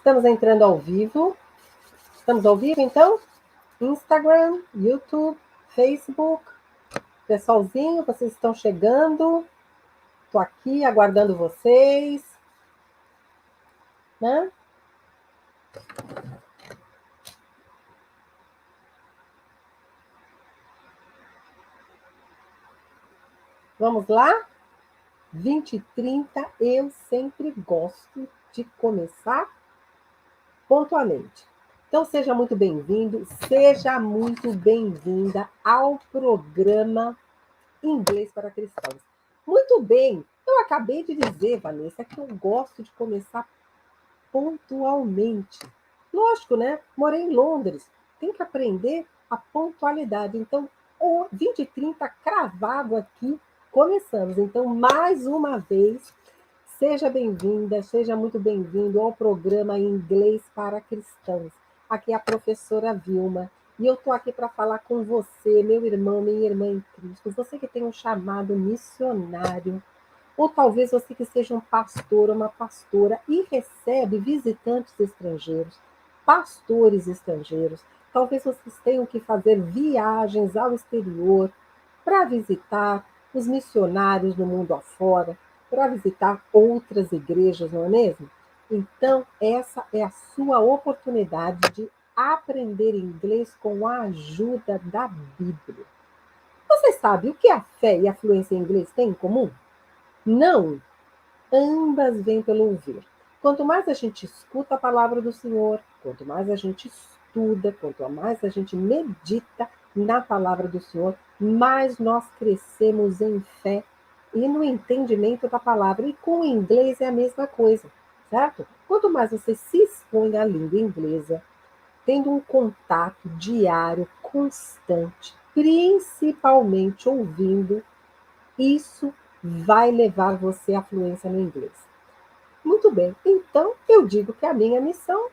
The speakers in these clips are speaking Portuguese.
Estamos entrando ao vivo. Estamos ao vivo, então? Instagram, YouTube, Facebook. Pessoalzinho, vocês estão chegando. Estou aqui aguardando vocês. Né? Vamos lá? 20h30, eu sempre gosto de começar pontualmente. Então, seja muito bem-vindo, seja muito bem-vinda ao programa Inglês para Cristãos. Muito bem, eu acabei de dizer, Vanessa, que eu gosto de começar pontualmente. Lógico, né? Morei em Londres, tem que aprender a pontualidade. Então, o 20h30 cravado aqui, começamos. Então, mais uma vez, seja bem-vinda, seja muito bem-vindo ao programa Inglês para Cristãos. Aqui é a professora Vilma. E eu estou aqui para falar com você, meu irmão, minha irmã em Cristo. Você que tem um chamado missionário, ou talvez você que seja um pastor ou uma pastora e recebe visitantes estrangeiros, pastores estrangeiros. Talvez vocês tenham que fazer viagens ao exterior para visitar os missionários no mundo afora, para visitar outras igrejas, não é mesmo? Então, essa é a sua oportunidade de aprender inglês com a ajuda da Bíblia. Você sabe o que a fé e a fluência em inglês têm em comum? Não, ambas vêm pelo ouvir. Quanto mais a gente escuta a palavra do Senhor, quanto mais a gente estuda, quanto mais a gente medita na palavra do Senhor, mais nós crescemos em fé e no entendimento da palavra. E com o inglês é a mesma coisa, certo? Quanto mais você se expõe à língua inglesa, tendo um contato diário, constante, principalmente ouvindo, isso vai levar você à fluência no inglês. Muito bem, então eu digo que a minha missão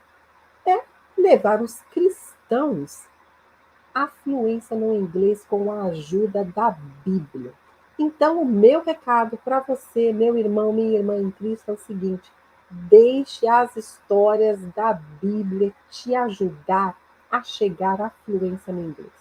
é levar os cristãos à fluência no inglês com a ajuda da Bíblia. Então, o meu recado para você, meu irmão, minha irmã em Cristo, é o seguinte: deixe as histórias da Bíblia te ajudar a chegar à fluência no inglês.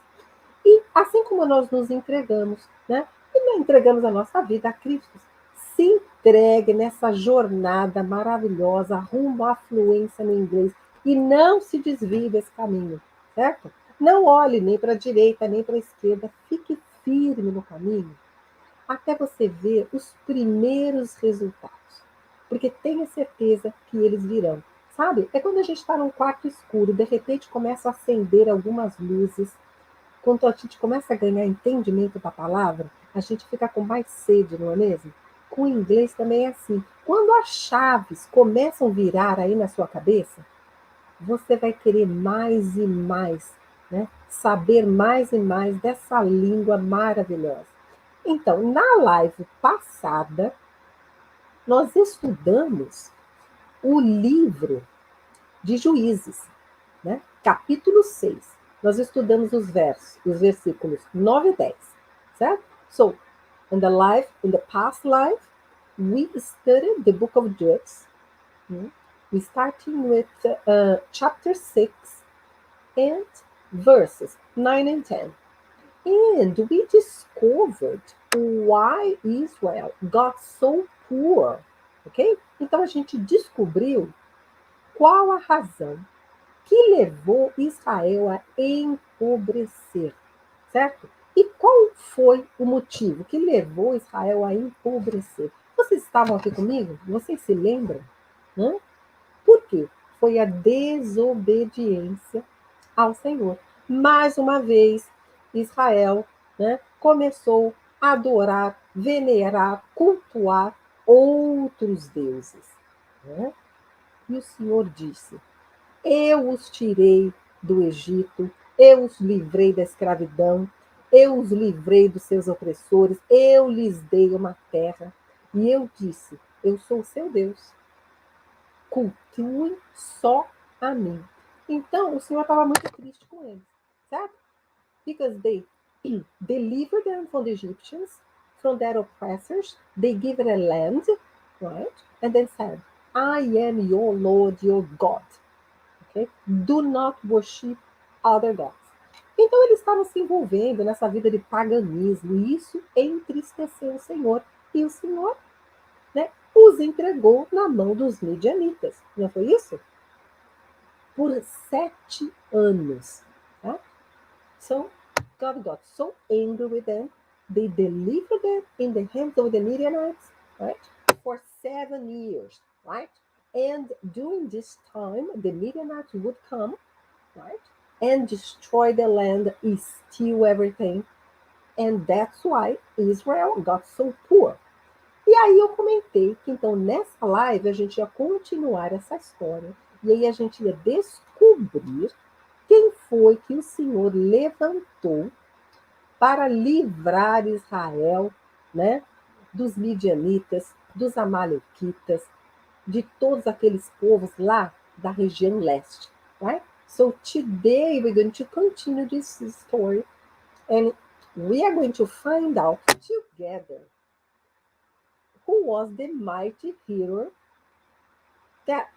E assim como nós nos entregamos, né? E não entregamos a nossa vida a Cristo, se entregue nessa jornada maravilhosa rumo à fluência no inglês e não se desvie desse caminho, certo? Não olhe nem para a direita nem para a esquerda, fique firme no caminho até você ver os primeiros resultados, porque tenha certeza que eles virão. Sabe? É quando a gente está num quarto escuro, de repente começa a acender algumas luzes. Quando a gente começa a ganhar entendimento da palavra, a gente fica com mais sede, não é mesmo? Com o inglês também é assim. Quando as chaves começam a virar aí na sua cabeça, você vai querer mais e mais, né? Saber mais e mais dessa língua maravilhosa. Então, na live passada, nós estudamos o livro de Juízes, né? Capítulo 6. Nós estudamos os versículos 9 e 10, certo? So, in the past life, we studied the book of Judges. We starting with chapter 6 and verses 9 and 10. And we discovered why Israel got so poor. Ok? Então a gente descobriu qual a razão que levou Israel a empobrecer, certo? E qual foi o motivo que levou Israel a empobrecer? Vocês estavam aqui comigo? Vocês se lembram? Hã? Por quê? Foi a desobediência ao Senhor. Mais uma vez, Israel, né, começou a adorar, venerar, cultuar outros deuses. Né? E o Senhor disse: eu os tirei do Egito, eu os livrei da escravidão, eu os livrei dos seus opressores, eu lhes dei uma terra. E eu disse: eu sou o seu Deus. Cultuem só a mim. Então, o Senhor estava muito triste com eles, certo? Because they delivered them from the Egyptians, from their oppressors, they gave it a land, right? And then said, I am your Lord, your God. Okay? Do not worship other gods. Então eles estavam se envolvendo nessa vida de paganismo, e isso entristeceu o Senhor. E o Senhor, né, os entregou na mão dos midianitas. Não foi isso? Por 7 anos. Tá? So God got so angry with them, they delivered them in the hands of the Midianites, right? For 7 years, right? And during this time, the Midianites would come, right? And destroy the land, steal everything. And that's why Israel got so poor. E aí eu comentei que então nessa live a gente ia continuar essa história. E aí a gente ia descobrir quem foi que o Senhor levantou para livrar Israel, né, dos midianitas, dos amalequitas, de todos aqueles povos lá da região leste, right? So today we're going to continue this story and we are going to find out together who was the mighty hero that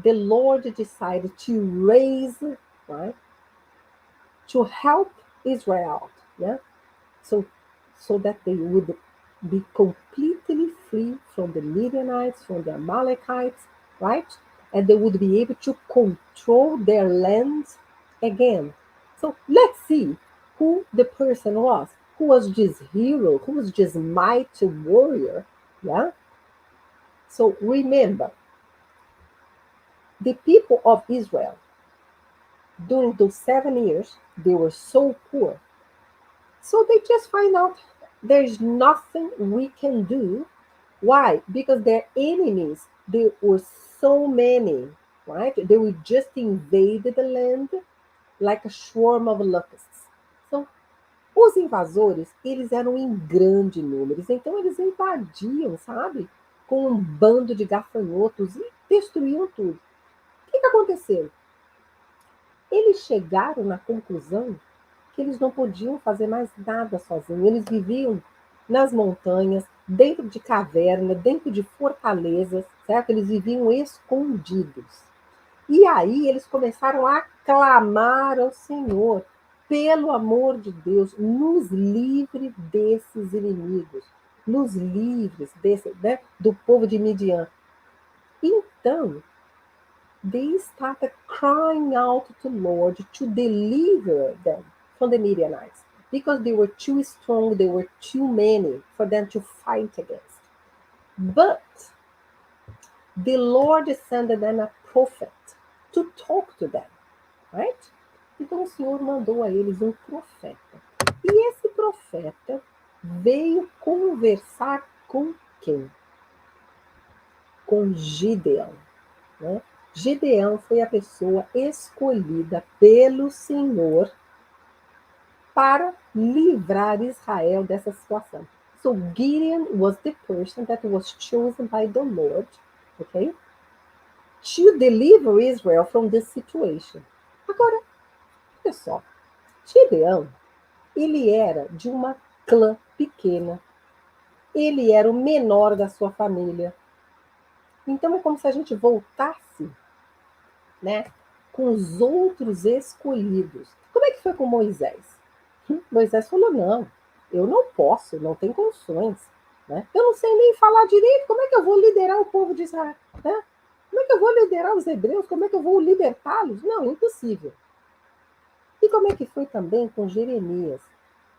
the Lord decided to raise, right, to help Israel, yeah? So that they would be completely free from the Midianites, from the Amalekites, right? And they would be able to control their lands again. So let's see who the person was. Who was this hero? Who was this mighty warrior? Yeah? So remember, the people of Israel, during those 7 years, they were so poor. So they just find out there's nothing we can do. Why? Because their enemies, there were so many, right? They would just invade the land like a swarm of locusts. So, os invasores, eles eram em grande número, então eles invadiam, sabe? Com um bando de gafanhotos e destruíam tudo. O que aconteceu? Eles chegaram na conclusão que eles não podiam fazer mais nada sozinhos. Eles viviam nas montanhas, dentro de cavernas, dentro de fortalezas, certo? Eles viviam escondidos. E aí eles começaram a clamar ao Senhor, pelo amor de Deus, nos livre desses inimigos, nos livres desse, né, do povo de Midian. Então, they started crying out to the Lord to deliver them from the Midianites because they were too strong, they were too many for them to fight against. But the Lord sent them a prophet to talk to them, right? Então o Senhor mandou a eles um profeta. E esse profeta veio conversar com quem? Com Gideão, né? Gideão foi a pessoa escolhida pelo Senhor para livrar Israel dessa situação. So Gideon was the person that was chosen by the Lord, okay, to deliver Israel from this situation. Agora, olha só, Gideão, ele era de uma clã pequena, ele era o menor da sua família. Então é como se a gente voltasse, né, com os outros escolhidos. Como é que foi com Moisés? Moisés falou, não, eu não posso, não tem condições. Né? Eu não sei nem falar direito, como é que eu vou liderar o povo de Israel? Né? Como é que eu vou liderar os hebreus? Como é que eu vou libertá-los? Não, impossível. E como é que foi também com Jeremias?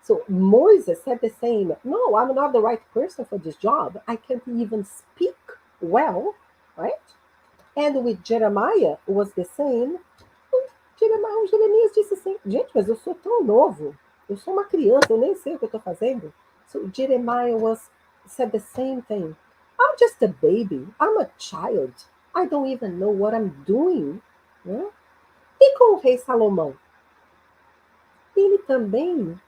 So Moses said the same, no, I'm not the right person for this job. I can't even speak well, right? And with Jeremiah, it was the same. Jeremias disse assim, gente, mas eu sou tão novo, eu sou uma criança, eu nem sei o que eu estou fazendo. So Jeremiah said the same thing. I'm just a baby, I'm a child, I don't even know what I'm doing. Né? E com o rei Salomão? Ele também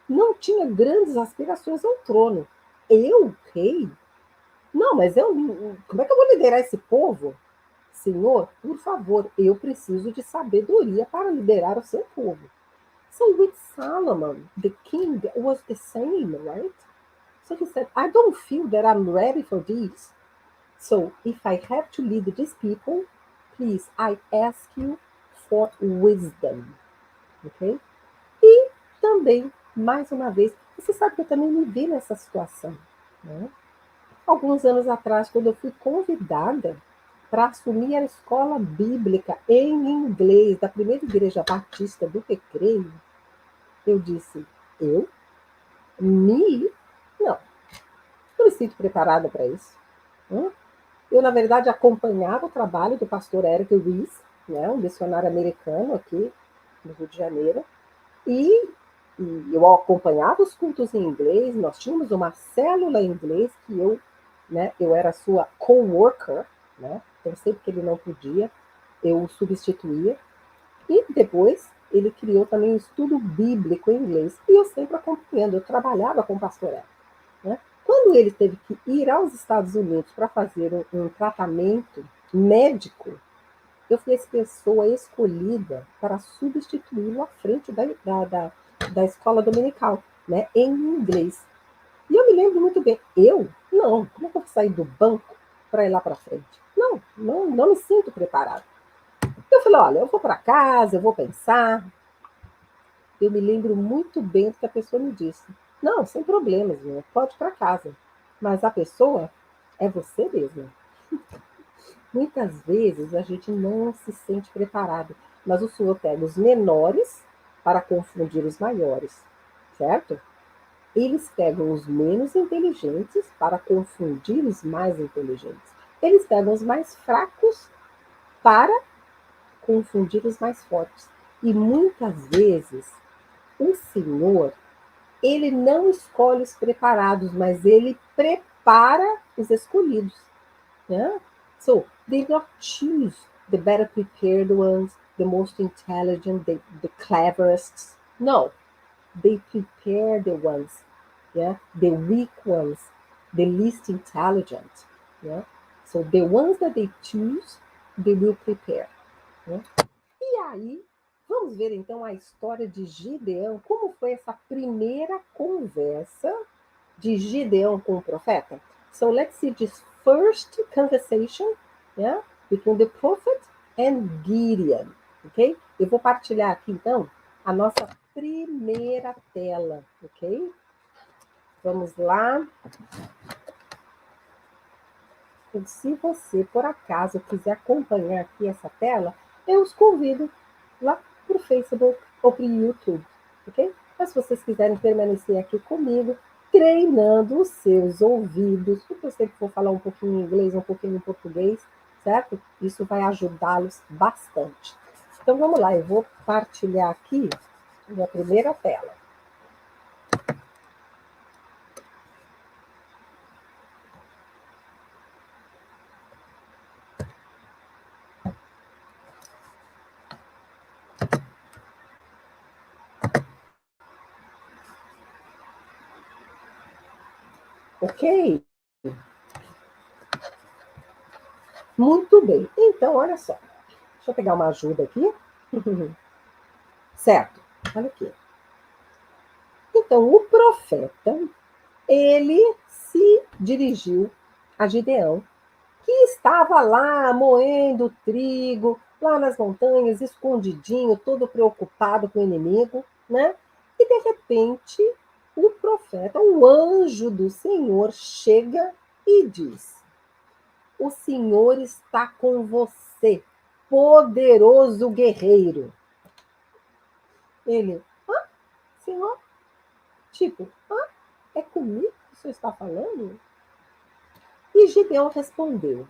não tinha grandes aspirações ao trono. Eu, rei? Não, mas como é que eu vou liderar esse povo? Senhor, por favor, eu preciso de sabedoria para liderar o seu povo. So with Solomon, the king was the same, right? So he said, I don't feel that I'm ready for this. So, if I have to lead these people, please, I ask you for wisdom. Ok? E também, mais uma vez, você sabe que eu também me vi nessa situação. Né? Alguns anos atrás, quando eu fui convidada para assumir a escola bíblica em inglês da primeira igreja batista do Recreio, eu disse, eu? Me? Não, não me sinto preparada para isso. Eu, na verdade, acompanhava o trabalho do pastor Eric Ries, né, um missionário americano aqui no Rio de Janeiro, e eu acompanhava os cultos em inglês, nós tínhamos uma célula em inglês que eu era sua co-worker, né? Então, sempre que ele não podia, eu o substituía. E depois ele criou também um estudo bíblico em inglês. E eu sempre acompanhando, eu trabalhava com o pastor Eric. Né? Quando ele teve que ir aos Estados Unidos para fazer um tratamento médico, eu fui a pessoa escolhida para substituí-lo à frente da escola dominical, né, em inglês. E eu me lembro muito bem, não, como é que eu vou sair do banco para ir lá para frente? Não me sinto preparada. Eu falei, olha, eu vou para casa, eu vou pensar. Eu me lembro muito bem do que a pessoa me disse. Não, sem problemas, né? Pode ir para casa. Mas a pessoa é você mesma. Muitas vezes a gente não se sente preparado, mas o Senhor pega os menores para confundir os maiores, certo? Eles pegam os menos inteligentes para confundir os mais inteligentes. Eles pegam os mais fracos para confundir os mais fortes. E muitas vezes o Senhor, ele não escolhe os preparados, mas ele prepara os escolhidos. Yeah? So they not choose the better prepared ones, the most intelligent, the cleverest. No, they prepare the ones, yeah, the weak ones, the least intelligent. Yeah? So the ones that they choose, they will prepare. Yeah? E aí, vamos ver então a história de Gideão, como foi essa primeira conversa de Gideão com o profeta. So let's see this first conversation, yeah, between the prophet and Gideon, ok? Eu vou partilhar aqui então a nossa primeira tela, ok? Vamos lá. E se você, por acaso, quiser acompanhar aqui essa tela, eu os convido lá para o Facebook ou para o YouTube, ok? Mas se vocês quiserem permanecer aqui comigo, treinando os seus ouvidos, porque eu sempre vou falar um pouquinho em inglês, um pouquinho em português, certo? Isso vai ajudá-los bastante. Então vamos lá, eu vou partilhar aqui minha primeira tela. Ok? Muito bem. Então, olha só. Deixa eu pegar uma ajuda aqui. Certo. Olha aqui. Então, o profeta, ele se dirigiu a Gideão, que estava lá moendo trigo, lá nas montanhas, escondidinho, todo preocupado com o inimigo, né? E de repente, o profeta, o anjo do Senhor, chega e diz: O Senhor está com você, poderoso guerreiro. Ele, Senhor? Tipo, é comigo que o senhor está falando? E Gideão respondeu: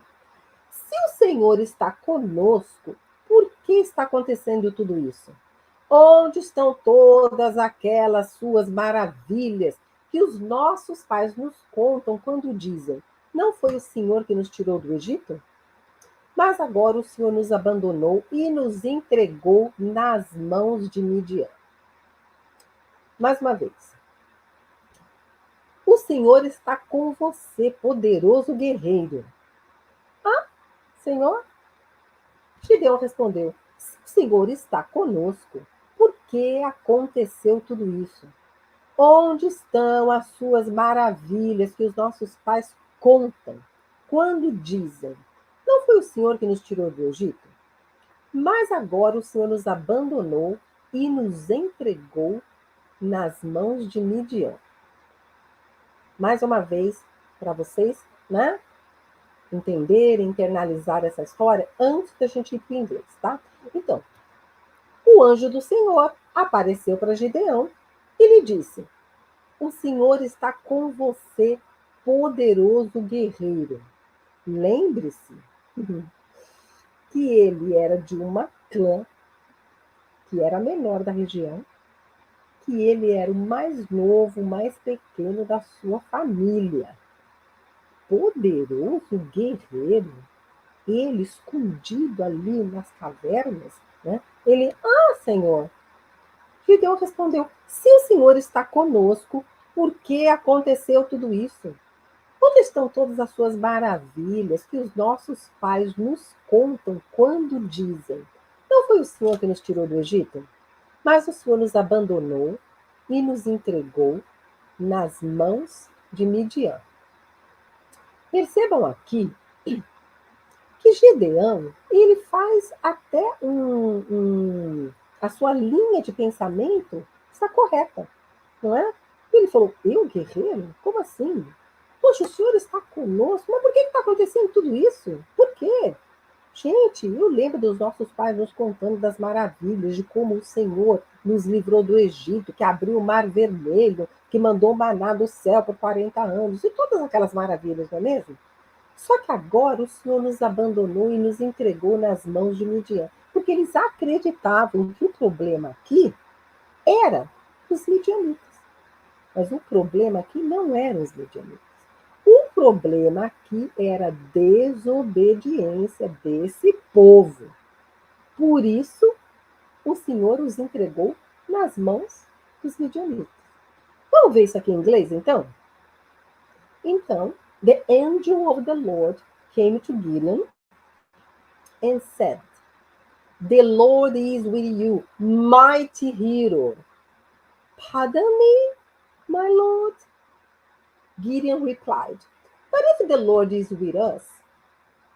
Se o Senhor está conosco, por que está acontecendo tudo isso? Onde estão todas aquelas suas maravilhas que os nossos pais nos contam quando dizem: Não foi o Senhor que nos tirou do Egito? Mas agora o Senhor nos abandonou e nos entregou nas mãos de Midian. Mais uma vez. O Senhor está com você, poderoso guerreiro. Senhor? Gideão respondeu: Se o Senhor está conosco, por que aconteceu tudo isso? Onde estão as suas maravilhas que os nossos pais contam quando dizem: não foi o Senhor que nos tirou do Egito? Mas agora o Senhor nos abandonou e nos entregou nas mãos de Midian. Mais uma vez, para vocês, né, entenderem, internalizar essa história, antes da gente ir para o inglês, tá? Então, o anjo do Senhor apareceu para Gideão e lhe disse: o Senhor está com você, poderoso guerreiro. Lembre-se que ele era de uma clã que era a menor da região, que ele era o mais novo, o mais pequeno da sua família. Poderoso guerreiro, ele escondido ali nas cavernas, né? Ele, Senhor. Gideão respondeu: se o Senhor está conosco, por que aconteceu tudo isso? Onde estão todas as suas maravilhas que os nossos pais nos contam quando dizem: não foi o Senhor que nos tirou do Egito? Mas o Senhor nos abandonou e nos entregou nas mãos de Midian. Percebam aqui que Gideão, ele faz até a sua linha de pensamento está correta, não é? Ele falou: eu, guerreiro? Como assim? Poxa, o Senhor está conosco, mas por que está acontecendo tudo isso? Por quê? Gente, eu lembro dos nossos pais nos contando das maravilhas, de como o Senhor nos livrou do Egito, que abriu o Mar Vermelho, que mandou maná do céu por 40 anos, e todas aquelas maravilhas, não é mesmo? Só que agora o Senhor nos abandonou e nos entregou nas mãos de Midian, porque eles acreditavam que o problema aqui era os midianitas. Mas o problema aqui não eram os midianitas. O problema aqui era a desobediência desse povo. Por isso, o Senhor os entregou nas mãos dos midianitas. Vamos ver isso aqui em inglês, então? Então, the angel of the Lord came to Gideon and said, the Lord is with you, mighty hero. Pardon me, my Lord? Gideon replied, but if the Lord is with us,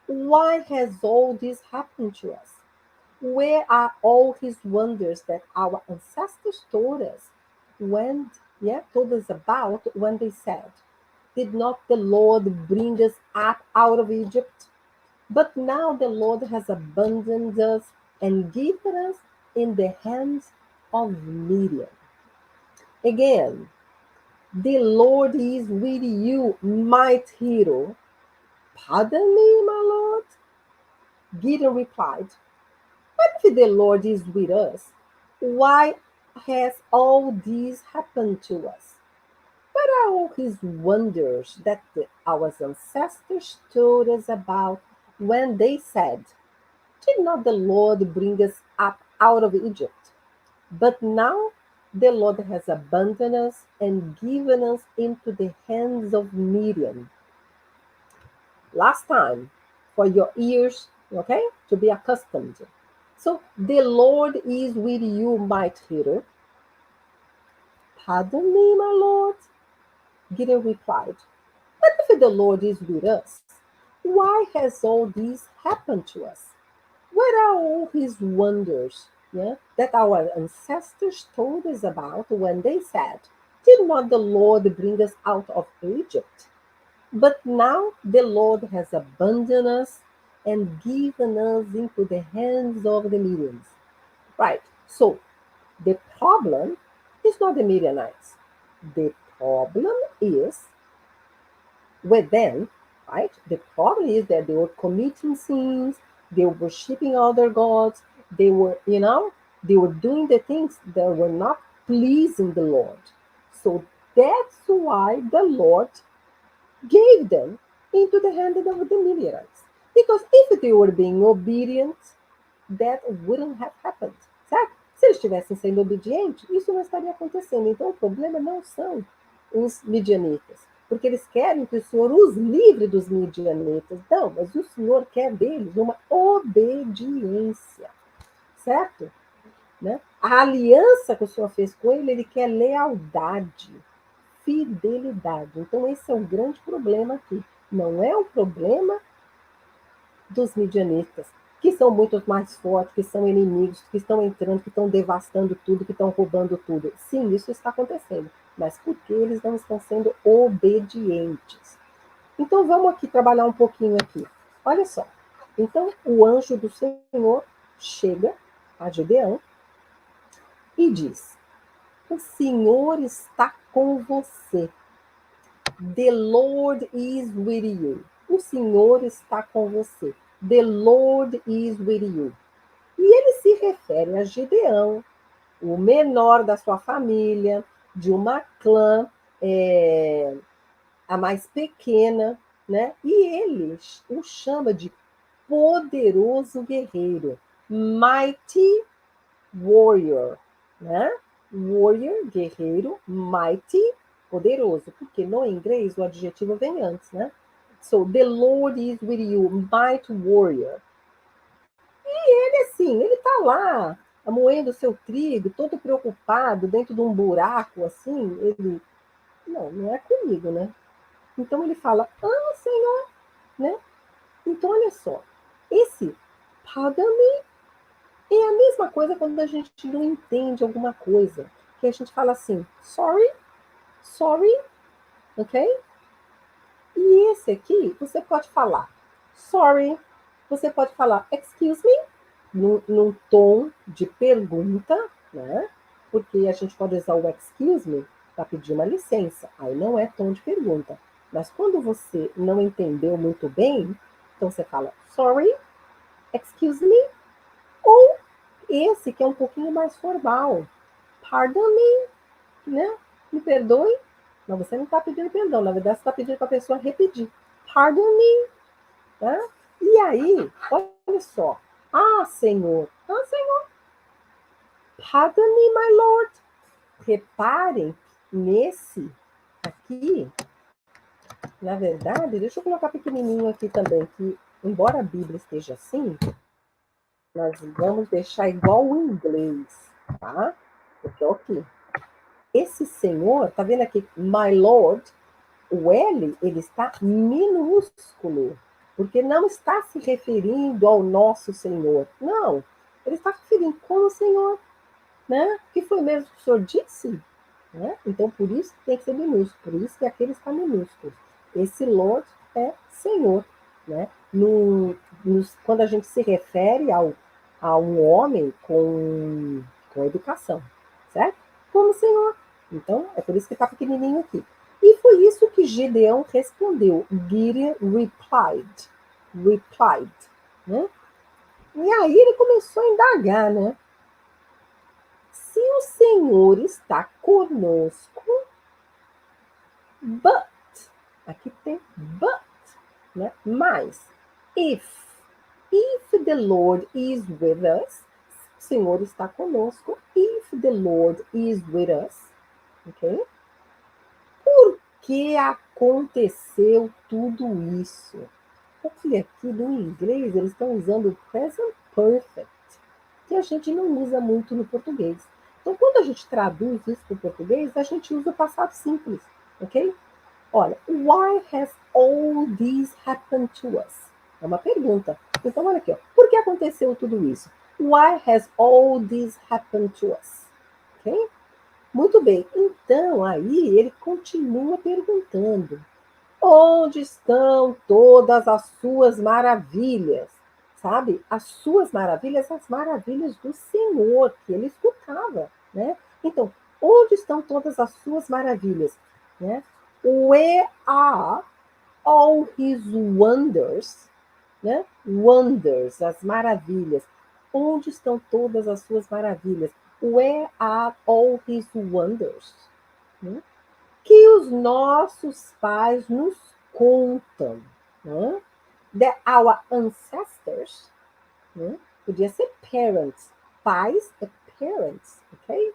why has all this happened to us? Where are all his wonders that our ancestors told us told us about when they said, did not the Lord bring us up out of Egypt? But now the Lord has abandoned us and given us in the hands of Midian. Again, the Lord is with you, mighty hero. Pardon me, my Lord? Gideon replied, but if the Lord is with us, why has all this happened to us? What are all his wonders that our ancestors told us about when they said, did not the Lord bring us up out of Egypt? But now the Lord has abandoned us and given us into the hands of Midian. Last time, for your ears, okay, to be accustomed. So, the Lord is with you, mighty hero. Pardon me, my Lord? Gideon replied, but if the Lord is with us, why has all this happened to us? Where are all his wonders that our ancestors told us about when they said, did not the Lord bring us out of Egypt? But now the Lord has abandoned us and given us into the hands of the Midians. Right. So the problem is not the Midianites. The problem is with them, right? The problem is that they were committing sins, they were worshiping other gods, they were, they were doing the things that were not pleasing the Lord. So that's why the Lord gave them into the hand of the Midianites. Because if they were being obedient, that wouldn't have happened, certo? Se eles estivessem sendo obedientes, isso não estaria acontecendo. Então, o problema não são os midianitas, porque eles querem que o Senhor os livre dos midianitas. Não, mas o Senhor quer deles uma obediência, certo? Né? A aliança que o Senhor fez com ele quer lealdade, fidelidade. Então, esse é um grande problema aqui. Não é um problema dos midianitas, que são muito mais fortes, que são inimigos, que estão entrando, que estão devastando tudo, que estão roubando tudo. Sim, isso está acontecendo, mas porque eles não estão sendo obedientes. Então vamos aqui trabalhar um pouquinho aqui. Olha só. Então o anjo do Senhor chega a Gideão e diz: o Senhor está com você. The Lord is with you. O Senhor está com você. The Lord is with you. E ele se refere a Gideão, o menor da sua família, de uma clã, a mais pequena, né? E ele o chama de poderoso guerreiro, mighty warrior, né? Warrior, guerreiro, mighty, poderoso, porque no inglês o adjetivo vem antes, né? So, the Lord is with you, mighty warrior. E ele, assim, ele tá lá, moendo seu trigo, todo preocupado, dentro de um buraco, assim, ele, não é comigo, né? Então ele fala, Senhor, né? Então, olha só, esse paga-me é a mesma coisa quando a gente não entende alguma coisa, que a gente fala assim, sorry, sorry, ok? E esse aqui, você pode falar sorry, você pode falar excuse me, num tom de pergunta, né? Porque a gente pode usar o excuse me para pedir uma licença, aí não é tom de pergunta. Mas quando você não entendeu muito bem, então você fala sorry, excuse me, ou esse que é um pouquinho mais formal, pardon me, né? Me perdoe. Mas você não está pedindo perdão, na verdade você está pedindo para a pessoa repetir. Pardon me. Tá? E aí, olha só. Senhor. Senhor. Pardon me, my Lord. Reparem nesse aqui. Na verdade, deixa eu colocar pequenininho aqui também, que embora a Bíblia esteja assim, nós vamos deixar igual o inglês, tá? Porque, ok. Esse senhor, tá vendo aqui, my Lord, o L, ele está minúsculo, porque não está se referindo ao nosso Senhor. Não, ele está se referindo como Senhor, né? Que foi mesmo que o Senhor disse, né? Então, por isso tem que ser minúsculo, por isso que aquele está minúsculo. Esse Lord é Senhor, né? Quando a gente se refere a um homem com educação, certo? Como Senhor. Então, é por isso que está pequenininho aqui. E foi isso que Gideão respondeu. Gideon replied, né? E aí ele começou a indagar, né? Se o Senhor está conosco, but, aqui tem but, né? Mas, if the Lord is with us, o Senhor está conosco, if the Lord is with us, ok? Por que aconteceu tudo isso? Porque aqui no inglês eles estão usando o present perfect, que a gente não usa muito no português. Então, quando a gente traduz isso para o português, a gente usa o passado simples, ok? Olha, why has all this happened to us? É uma pergunta. Então, olha aqui, ó. Por que aconteceu tudo isso? Why has all this happened to us? Ok? Muito bem. Então, aí ele continua perguntando. Onde estão todas as suas maravilhas? Sabe? As suas maravilhas, as maravilhas do Senhor, que ele escutava, né? Então, onde estão todas as suas maravilhas? Né? Where are all his wonders? Né? Wonders, as maravilhas. Onde estão todas as suas maravilhas? Where are all his wonders? Né? Que os nossos pais nos contam, né? That our ancestors, né? Podia ser parents, pais é parents, ok?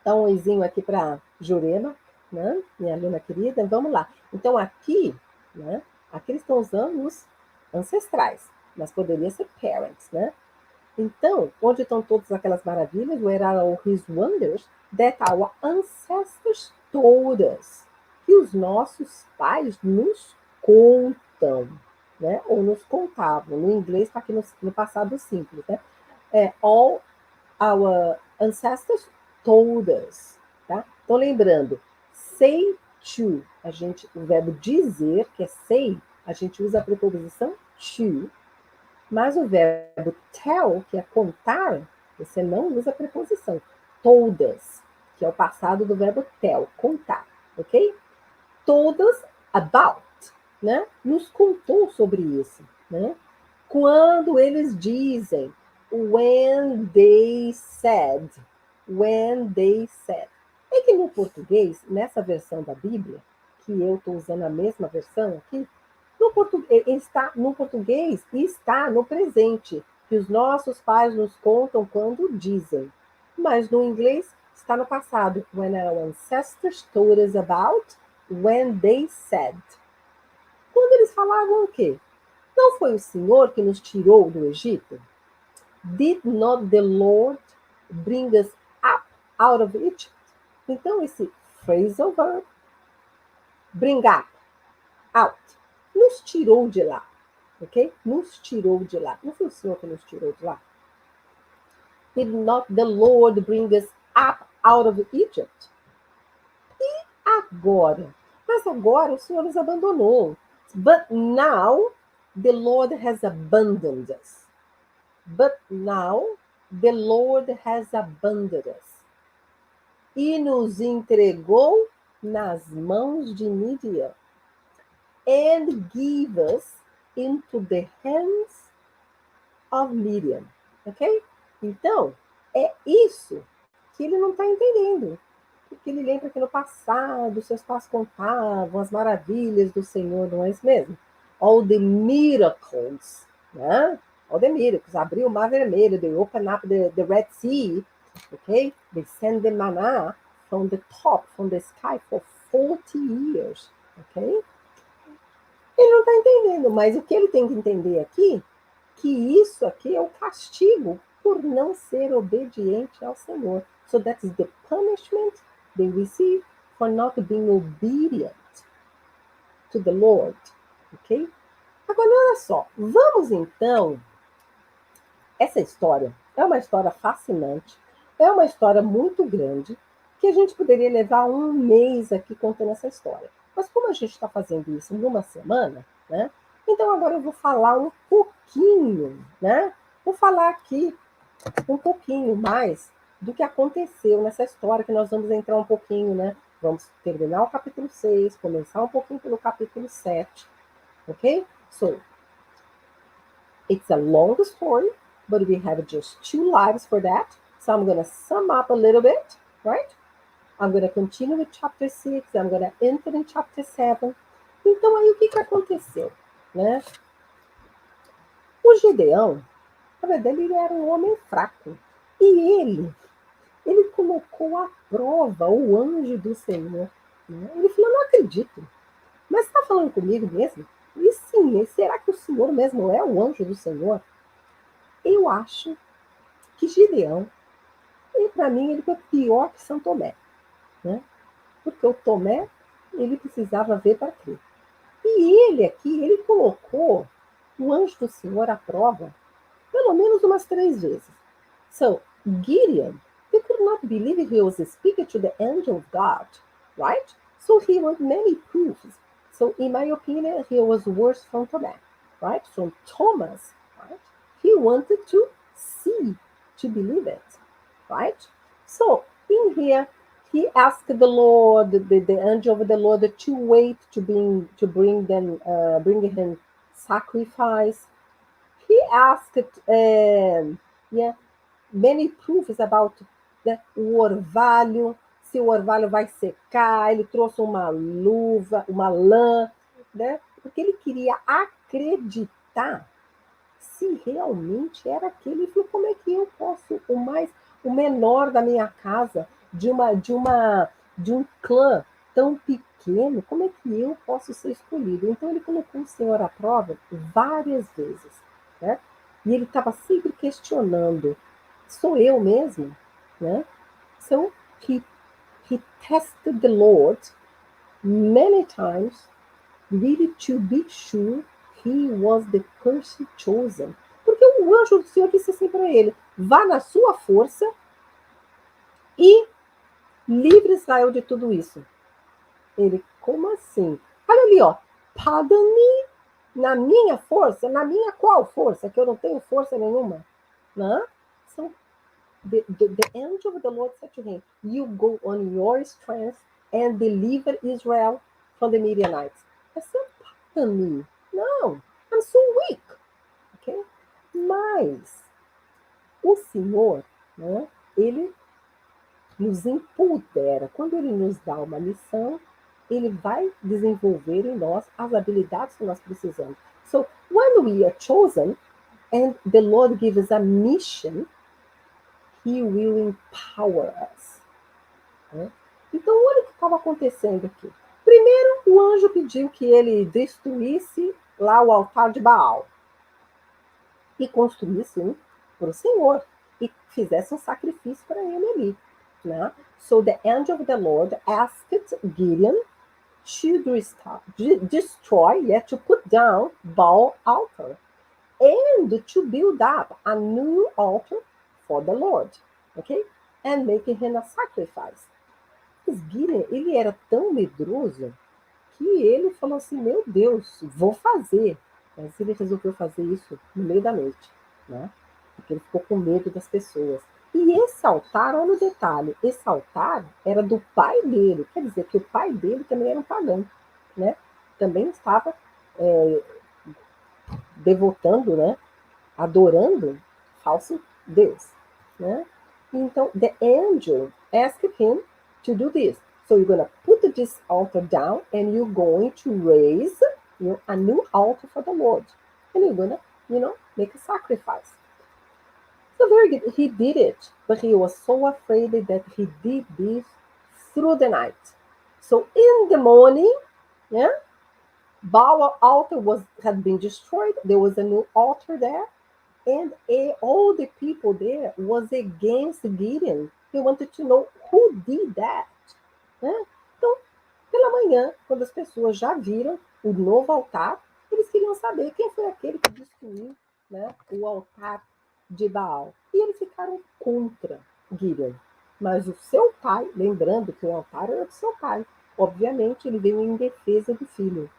Dá um oizinho aqui para Jurema, né? Minha aluna querida, vamos lá. Então aqui, né? Aqui eles estão usando os ancestrais, mas poderia ser parents, né? Então, onde estão todas aquelas maravilhas? Where are all his wonders that our ancestors told us? Que os nossos pais nos contam, né? Ou nos contavam. No inglês está aqui no passado simples, né? All our ancestors told us, tá? Então, lembrando, say to, o verbo dizer, que é say, a gente usa a preposição to, mas o verbo tell, que é contar, você não usa a preposição. Told us, que é o passado do verbo tell, contar, ok? Told us about, né? Nos contou sobre isso, né? Quando eles dizem, when they said, é que no português, nessa versão da Bíblia, que eu estou usando a mesma versão aqui, no português está no presente, que os nossos pais nos contam quando dizem. Mas no inglês está no passado, when our ancestors told us about, when they said. Quando eles falavam o quê? Não foi o Senhor que nos tirou do Egito? Did not the Lord bring us up out of Egypt? Então, esse phrasal verb, bring up, out, nos tirou de lá, ok? Nos tirou de lá. Não foi o Senhor que nos tirou de lá? Did not the Lord bring us up out of Egypt? E agora? Mas agora o Senhor nos abandonou. But now the Lord has abandoned us. But now the Lord has abandoned us. E nos entregou nas mãos de Midian. And give us into the hands of Midian. Ok? Então, é isso que ele não está entendendo. Porque ele lembra que no passado seus pais contavam as maravilhas do Senhor, não é isso mesmo? All the miracles, né? All the miracles. Abriu o mar vermelho, they open up the Red Sea, okay? They send the manna from the top, from the sky for 40 years, ok? Ele não está entendendo, mas o que ele tem que entender aqui, que isso aqui é o castigo por não ser obediente ao Senhor. So that is the punishment they receive for not being obedient to the Lord. Ok? Agora, olha só. Vamos então. Essa história é uma história fascinante. É uma história muito grande que a gente poderia levar um mês aqui contando essa história. Mas como a gente está fazendo isso numa semana, né? Então agora eu vou falar um pouquinho, né? Vou falar aqui um pouquinho mais do que aconteceu nessa história, que nós vamos entrar um pouquinho, né? Vamos terminar o capítulo 6, começar um pouquinho pelo capítulo 7, ok? So, it's a long story, but we have just 2 lives for that. So I'm going to sum up a little bit, right? I'm going to continue with chapter 6, I'm going to enter in chapter 7. Então, aí, o que aconteceu, né? O Gideão, na verdade, ele era um homem fraco. E ele colocou à prova o anjo do Senhor. Né? Ele falou, não acredito. Mas está falando comigo mesmo? E sim, será que o Senhor mesmo é o anjo do Senhor? Eu acho que Gideão, para mim, ele foi pior que São Tomé. Né? Porque o Tomé, ele precisava ver para crer. E ele aqui, ele colocou o anjo do Senhor à prova pelo menos umas 3 vezes. So, Gideon, he could not believe he was speaking to the angel of God, right? So he wanted many proofs. So, in my opinion, he was worse from Thomas, right? From Thomas, right? He wanted to see, to believe it, right? So, in here, he asked the Lord, the angel of the Lord, to wait to bring him sacrifice. He asked, many proofs about, né, o orvalho, se o orvalho vai secar. Ele trouxe uma luva, uma lã, né? Porque ele queria acreditar se realmente era aquele. Ele falou, como é que eu posso, o menor da minha casa, de um clã tão pequeno, como é que eu posso ser escolhido? Então ele colocou o Senhor à prova várias vezes, né? E ele estava sempre questionando, sou eu mesmo, né? So he tested the Lord many times really to be sure he was the person chosen. Porque o anjo do Senhor disse assim para ele: vá na sua força e livre Israel de tudo isso. Ele, como assim? Olha ali, ó. Pardon me, na minha força, na minha qual força? Que eu não tenho força nenhuma. Né? So, the angel of the Lord said to him, you go on your strength and deliver Israel from the Midianites. I said, pardon me. No, I'm so weak. Okay? Mas o Senhor, né, ele nos empodera. Quando ele nos dá uma missão, ele vai desenvolver em nós as habilidades que nós precisamos. So, when we are chosen and the Lord gives us a mission, He will empower us. Né? Então, olha o que estava acontecendo aqui. Primeiro, o anjo pediu que ele destruísse lá o altar de Baal e construísse um para o Senhor e fizesse um sacrifício para ele ali. Né? So the angel of the Lord asked Gideon to destroy, to put down Baal altar and to build up a new altar for the Lord, okay? And making him a sacrifice. Mas Gideon, ele era tão medroso que ele falou assim, meu Deus, vou fazer. Mas ele resolveu fazer isso no meio da noite, né? Porque ele ficou com medo das pessoas. E esse altar, olha o detalhe, esse altar era do pai dele, quer dizer que o pai dele também era um pagão, né? Também estava devotando, né? Adorando falso Deus, né? Então, the angel asked him to do this. So you're going to put this altar down and you're going to raise a new altar for the Lord. And you're going to, make a sacrifice. So very good. He did it, but he was so afraid that he did this through the night. So in the morning, yeah, Baal altar had been destroyed. There was a new altar there. And all the people there was against Gideon. They wanted to know who did that. Né? Então, pela manhã, quando as pessoas já viram o novo altar, eles queriam saber quem foi aquele que destruiu, né, o altar de Baal. E eles ficaram contra Gideon. Mas o seu pai, lembrando que o altar era do seu pai, obviamente ele veio em defesa do filho.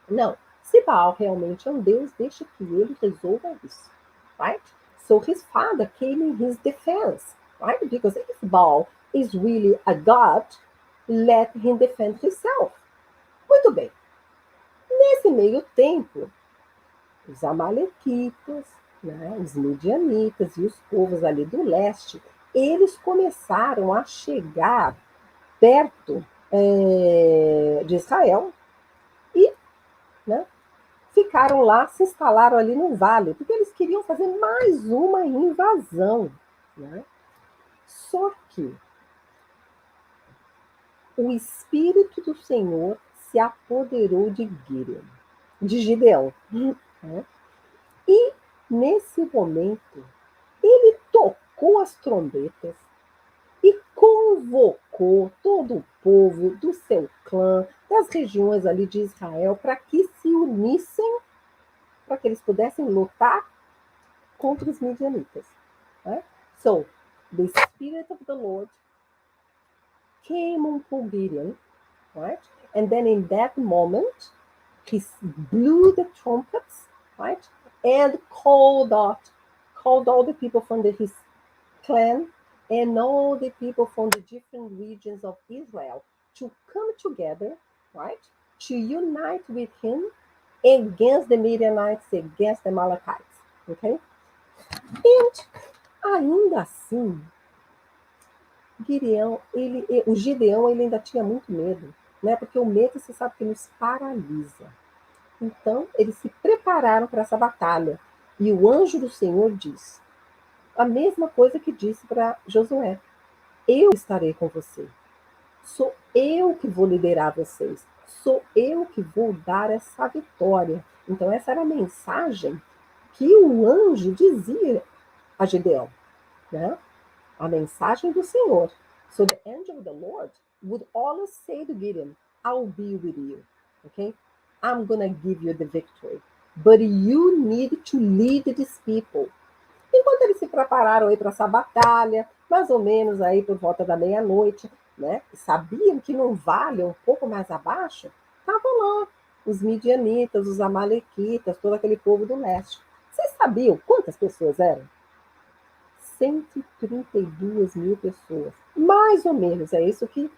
Não, se Baal realmente é um Deus, deixa que ele resolva isso. Right? So his father came in his defense, right? Because if Baal is really a god, let him defend himself. Muito bem. Nesse meio tempo, os amalequitas, né, os midianitas e os povos ali do leste, eles começaram a chegar perto de Israel e, né, ficaram lá, se instalaram ali no vale, porque eles queriam fazer mais uma invasão. Né? Só que o Espírito do Senhor se apoderou de Gideão. Né? E, nesse momento, ele tocou as trombetas e convocou todo o povo do seu clã, das regiões ali de Israel, para que se unissem, para que eles pudessem lutar contra os midianitas. Right? So, the Spirit of the Lord came on Gideon, right? And then in that moment, he blew the trumpets, right? And called all the people from his clan and all the people from the different regions of Israel to come together, right? To unite with him against the Midianites, against the Amalekites, okay? And ainda assim, o Gideão ele ainda tinha muito medo, né? Porque o medo, você sabe que nos paralisa. Então, eles se prepararam para essa batalha. E o anjo do Senhor diz a mesma coisa que disse para Josué: eu estarei com você. Sou eu que vou liderar vocês. Sou eu que vou dar essa vitória. Então, essa era a mensagem que o anjo dizia a Gideão, né? A mensagem do Senhor. So the angel of the Lord would always say to Gideon, I'll be with you. Okay? I'm gonna give you the victory. But you need to lead these people. Enquanto eles se prepararam aí para essa batalha, mais ou menos aí por volta da meia-noite, né? Sabiam que no vale, um pouco mais abaixo, estavam lá os midianitas, os amalequitas, todo aquele povo do leste. Vocês sabiam quantas pessoas eram? 132 mil pessoas. Mais ou menos, é isso que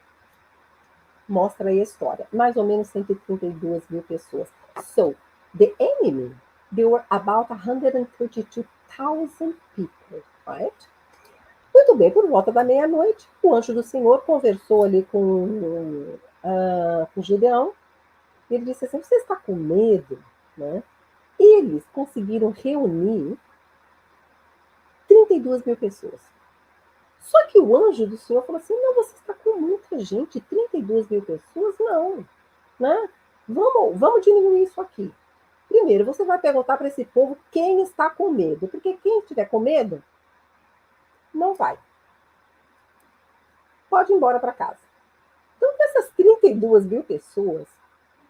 mostra aí a história. Mais ou menos 132 mil pessoas. So, the enemy, there were about 132,000 people, right? Muito bem, por volta da meia-noite, o anjo do Senhor conversou ali com Gideão. E ele disse assim: você está com medo? Né? Eles conseguiram reunir 32 mil pessoas. Só que o anjo do Senhor falou assim: não, você está com muita gente, 32 mil pessoas, não. Né? Vamos diminuir isso aqui. Primeiro, você vai perguntar para esse povo quem está com medo, porque quem estiver com medo, não vai. Pode ir embora para casa. Então, dessas 32 mil pessoas,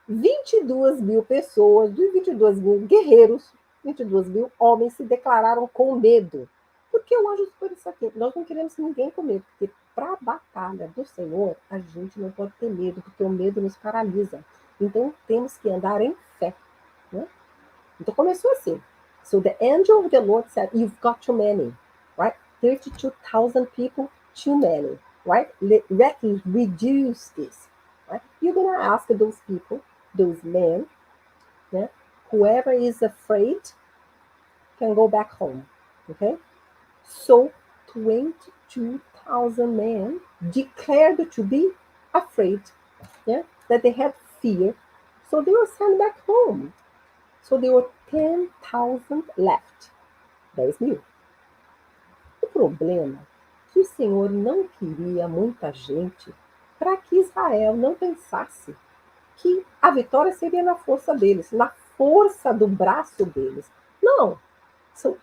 22 mil pessoas, dos 22 mil guerreiros, 22 mil homens se declararam com medo. Porque o anjo por isso aqui, nós não queremos ninguém com medo, porque para a batalha do Senhor, a gente não pode ter medo, porque o medo nos paralisa. Então, temos que andar em fé. Né? Então, começou assim. So the angel of the Lord said, you've got too many, right? 32,000 people, too many, right? Let's reduce this. Right? You're going to ask those people, those men, né? Whoever is afraid can go back home, okay? So 22,000 men declared to be afraid, yeah, that they had fear, so they were sent back home. So there were 10,000 left, 10 mil. O problema é que o Senhor não queria muita gente para que Israel não pensasse que a vitória seria na força deles, na força do braço deles. Não. So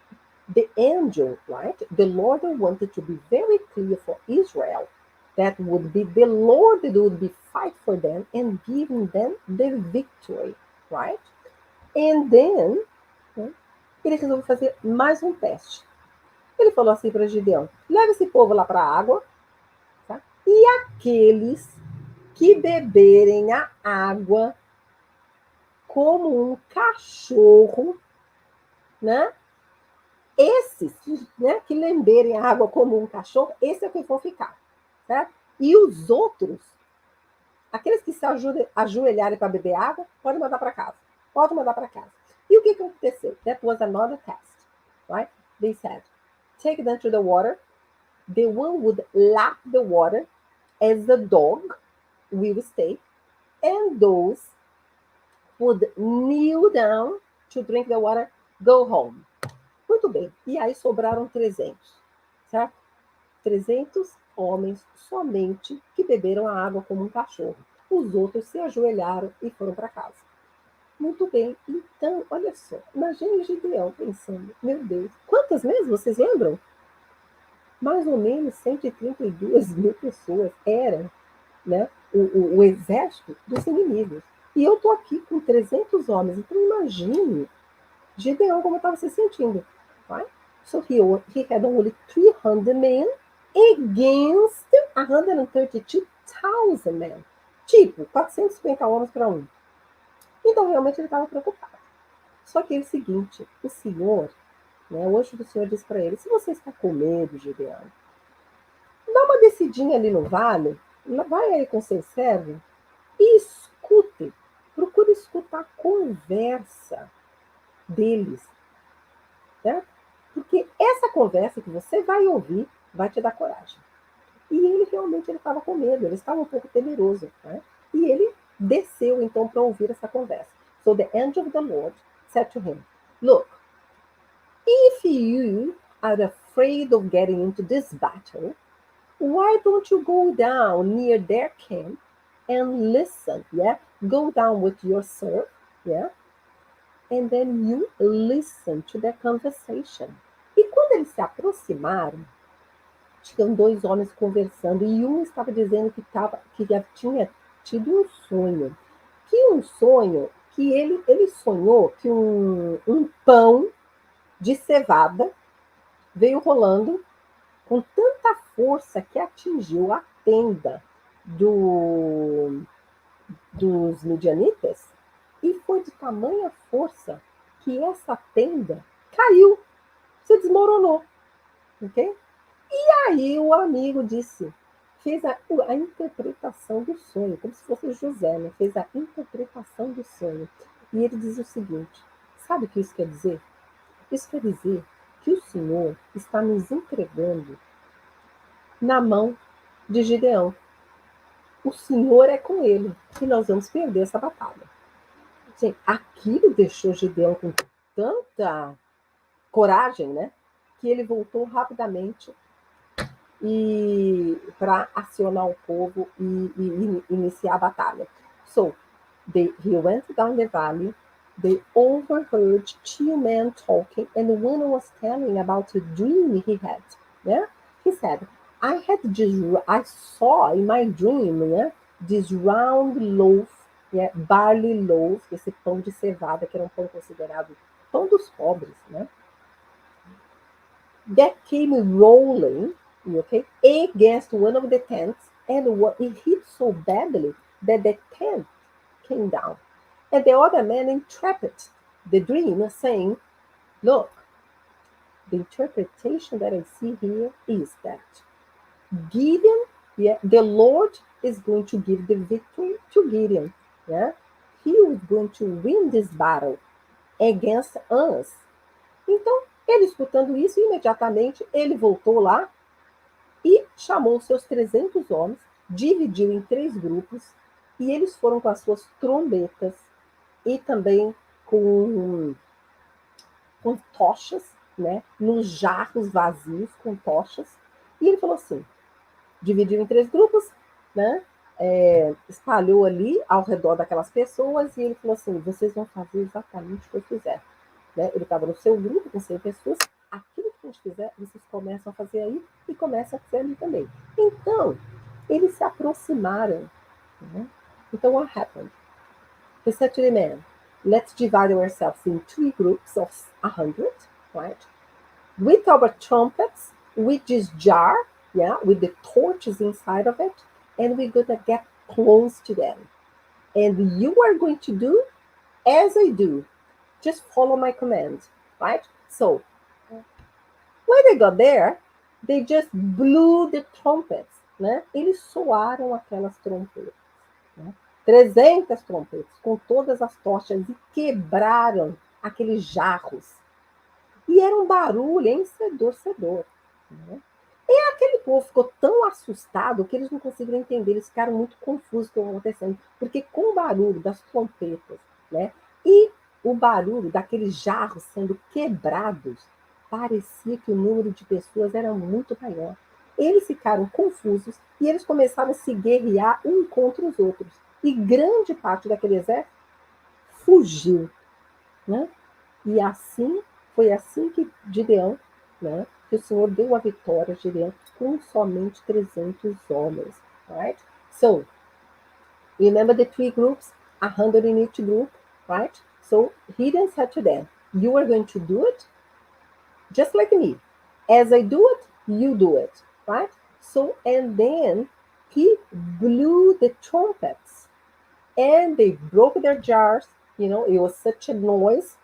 the angel, right? The Lord wanted to be very clear for Israel that would be the Lord that would be fight for them and giving them the victory, right? And then, né, ele resolveu fazer mais um teste. Ele falou assim para Gideão: leva esse povo lá para a água, tá? E aqueles que beberem a água como um cachorro, né? Esses, né, que lamberem a água como um cachorro, esse é o que vão ficar, certo? E os outros, aqueles que se ajoelharem para beber água, podem mandar para casa. Pode mandar para casa. E o que aconteceu? That was another test, right? They said, take them to the water. The one would lap the water as the dog will stay, and those would kneel down to drink the water, go home. Muito bem. E aí sobraram 300, certo? 300 homens somente que beberam a água como um cachorro. Os outros se ajoelharam e foram para casa. Muito bem. Então, olha só. Imagine Gideão pensando, meu Deus, quantas mesmo vocês lembram? Mais ou menos 132 mil pessoas eram, né, o exército dos inimigos. E eu estou aqui com 300 homens. Então, imagine Gideão como estava se sentindo. Right? So he had only 300 men against 132,000 men. Tipo, 450 homens para um. Então, realmente, ele estava preocupado. Só que é o seguinte, o Senhor, né, o anjo do Senhor disse para ele, se você está com medo, Gideão, dá uma descidinha ali no vale, vai aí com seu servo e escute, procure escutar a conversa deles, certo? Porque essa conversa que você vai ouvir vai te dar coragem. E ele realmente estava com medo, ele estava um pouco temeroso. Né? E ele desceu então para ouvir essa conversa. So the angel of the Lord said to him, look, if you are afraid of getting into this battle, why don't you go down near their camp and listen, yeah? Go down with your serf, yeah? And then you listen to their conversation. E quando eles se aproximaram, tinham dois homens conversando e um estava dizendo que já tinha tido um sonho. Que um sonho que que ele sonhou que um pão de cevada veio rolando com tanta força que atingiu a tenda dos midianitas, e foi de tamanha força que essa tenda caiu, se desmoronou, ok? E aí o amigo disse, fez a interpretação do sonho, como se fosse José, né? Fez a interpretação do sonho. E ele diz o seguinte, sabe o que isso quer dizer? Isso quer dizer que o Senhor está nos entregando na mão de Gideão. O Senhor é com ele e nós vamos perder essa batalha. Gente, aquilo deixou Gideão com tanta coragem, né? Que ele voltou rapidamente e para acionar o povo e iniciar a batalha. So, he went down the valley. They overheard two men talking, and one was telling about a dream he had. Yeah? He said, I saw in my dream, yeah, this round loaf, yeah, barley loaf, esse pão de cevada, que era um pão considerado pão dos pobres, né? That came rolling, okay, against one of the tents, and it hit so badly that the tent came down. And the other man interpreted the dream, saying, look, the interpretation that I see here is that Gideon, yeah, the Lord is going to give the victory to Gideon. Yeah? He is going to win this battle against us. Então, ele escutando isso, imediatamente ele voltou lá e chamou seus 300 homens, dividiu em 3 grupos, e eles foram com as suas trombetas e também com tochas, né, nos jarros vazios com tochas. E ele falou assim, dividiu em 3 grupos, né, espalhou ali ao redor daquelas pessoas, e ele falou assim, vocês vão fazer exatamente o que eu fizer. Né? Ele estava no seu grupo com 100 pessoas, aquilo que a gente fizer, vocês começam a fazer aí e começam a fazer ali também. Então, eles se aproximaram. Né? Então, what happened? He said to the men, let's divide ourselves in 3 groups of 100, right? With our trumpets, with this jar, yeah, with the torches inside of it, and we're going to get close to them. And you are going to do as I do. Just follow my command, right? So, when they got there, they just blew the trumpets, né? Eles soaram aquelas trompetas, né? 300 trompetas, com todas as tochas, e quebraram aqueles jarros. E era um barulho ensurdecedor, né? E aquele povo ficou tão assustado que eles não conseguiram entender, eles ficaram muito confusos com o que estava acontecendo, porque com o barulho das trompetas, né? E o barulho daqueles jarros sendo quebrados, parecia que o número de pessoas era muito maior. Eles ficaram confusos e eles começaram a se guerrear um contra os outros. E grande parte daquele exército fugiu, né? E assim, foi assim que Gideão, né, que o Senhor deu a vitória a Gideão com somente 300 homens. Right? So, remember the 3 groups, 100 in each group, right? So, he then said to them, you are going to do it just like me. As I do it, you do it, right? So, and then he blew the trumpets, and they broke their jars. You know, it was such a noise.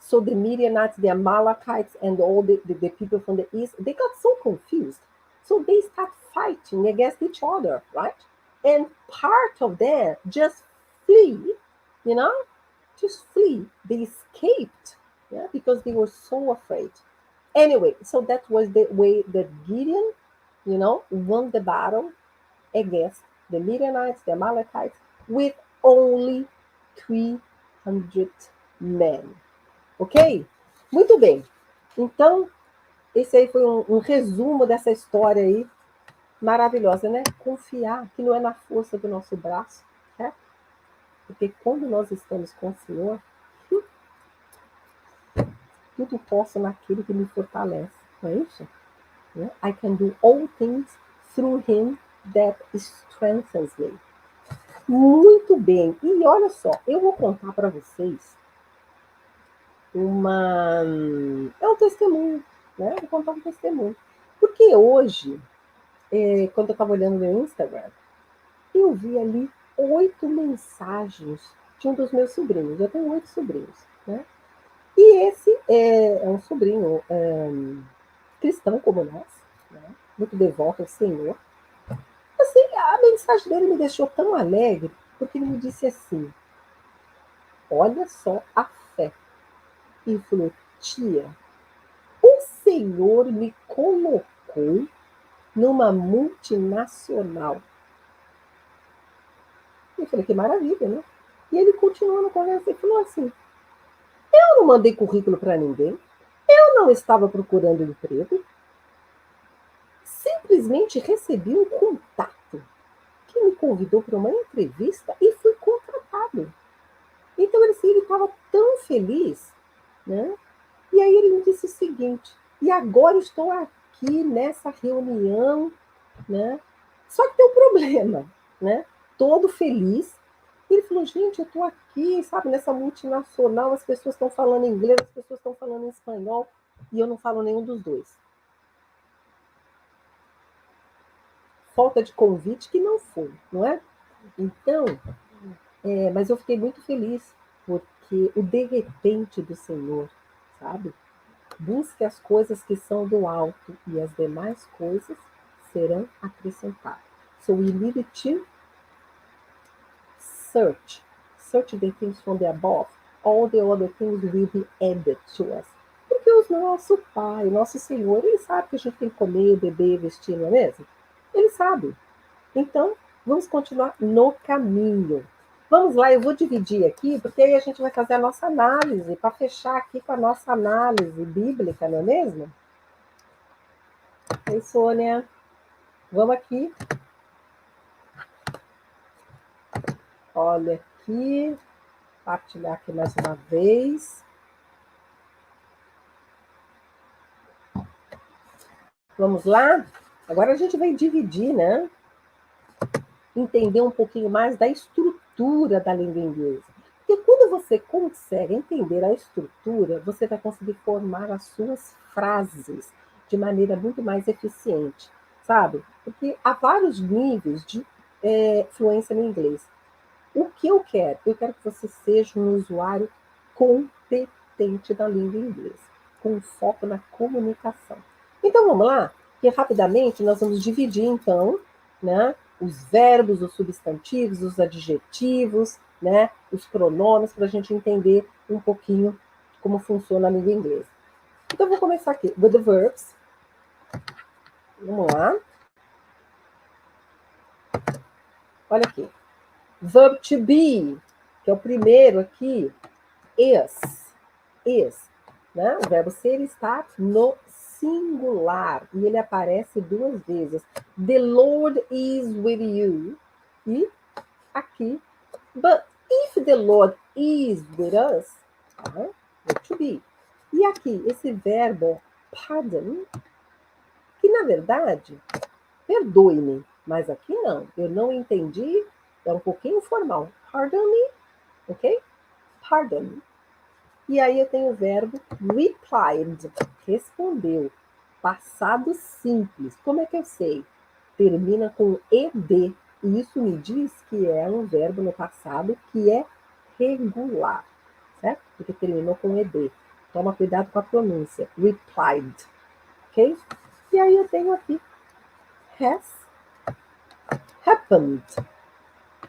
So the Midianites, the Amalekites, and all the people from the east, they got so confused. So they start fighting against each other, right? And part of them just flee, you know, just flee. They escaped, yeah, because they were so afraid. Anyway, so that was the way that Gideon, you know, won the battle against the Midianites, the Amalekites, with only 300 men. Ok? Muito bem. Então, esse aí foi um resumo dessa história aí, maravilhosa, né? Confiar que não é na força do nosso braço, certo? Porque quando nós estamos com o Senhor, tudo posso naquele que me fortalece, não é isso? I can do all things through him that strengthens me. Muito bem. E olha só, eu vou contar para vocês é um testemunho, né? Vou contar um testemunho. Porque hoje, quando eu estava olhando meu Instagram, eu vi ali 8 mensagens de um dos meus sobrinhos. Eu tenho 8 sobrinhos, né? E esse é um sobrinho cristão como nós, né? Muito devoto ao Senhor. Assim, a mensagem dele me deixou tão alegre, porque ele me disse assim: olha só a fé. E falou: tia, o Senhor me colocou numa multinacional. Eu falei: que maravilha, né? E ele continuou na conversa e falou assim: eu não mandei currículo para ninguém, eu não estava procurando emprego, simplesmente recebi um contato que me convidou para uma entrevista e fui contratado. Então ele estava tão feliz, né? E aí ele me disse o seguinte: e agora estou aqui nessa reunião, né? Só que tem um problema, né? Todo feliz. E ele falou: gente, eu estou aqui, sabe, nessa multinacional, as pessoas estão falando inglês, as pessoas estão falando espanhol, e eu não falo nenhum dos dois. Falta de convite que não foi, não é? Então, mas eu fiquei muito feliz, porque o de repente do Senhor, sabe? Busque as coisas que são do alto e as demais coisas serão acrescentadas. So we need to search. Search the things from the above. All the other things will be added to us. Porque o nosso Pai, o nosso Senhor, ele sabe que a gente tem que comer, beber, vestir, não é mesmo? Ele sabe. Então, vamos continuar no caminho. Vamos lá, eu vou dividir aqui, porque aí a gente vai fazer a nossa análise, para fechar aqui com a nossa análise bíblica, não é mesmo? Oi, Sônia. Vamos aqui. Olha aqui. Partilhar aqui mais uma vez. Vamos lá? Agora a gente vai dividir, né? Entender um pouquinho mais da estrutura da língua inglesa. Porque quando você consegue entender a estrutura, você vai conseguir formar as suas frases de maneira muito mais eficiente, sabe? Porque há vários níveis de fluência no inglês. O que eu quero? Eu quero que você seja um usuário competente da língua inglesa, com foco na comunicação. Então vamos lá? Que rapidamente nós vamos dividir então, né, os verbos, os substantivos, os adjetivos, né, os pronomes para a gente entender um pouquinho como funciona a língua inglesa. Então vou começar aqui with the verbs. Vamos lá. Olha aqui. Verb to be, que é o primeiro aqui, is, né? O verbo ser está no singular e ele aparece 2 vezes. The Lord is with you. E aqui, but if the Lord is with us, verb to be. E aqui, esse verbo pardon, que na verdade, perdoe-me, mas aqui não, eu não entendi, é um pouquinho formal. Pardon me, ok? Pardon. E aí eu tenho o verbo replied, respondeu. Passado simples. Como é que eu sei? Termina com ed. E isso me diz que é um verbo no passado que é regular, certo? Porque terminou com ed. Toma cuidado com a pronúncia. Replied, ok? E aí eu tenho aqui has happened.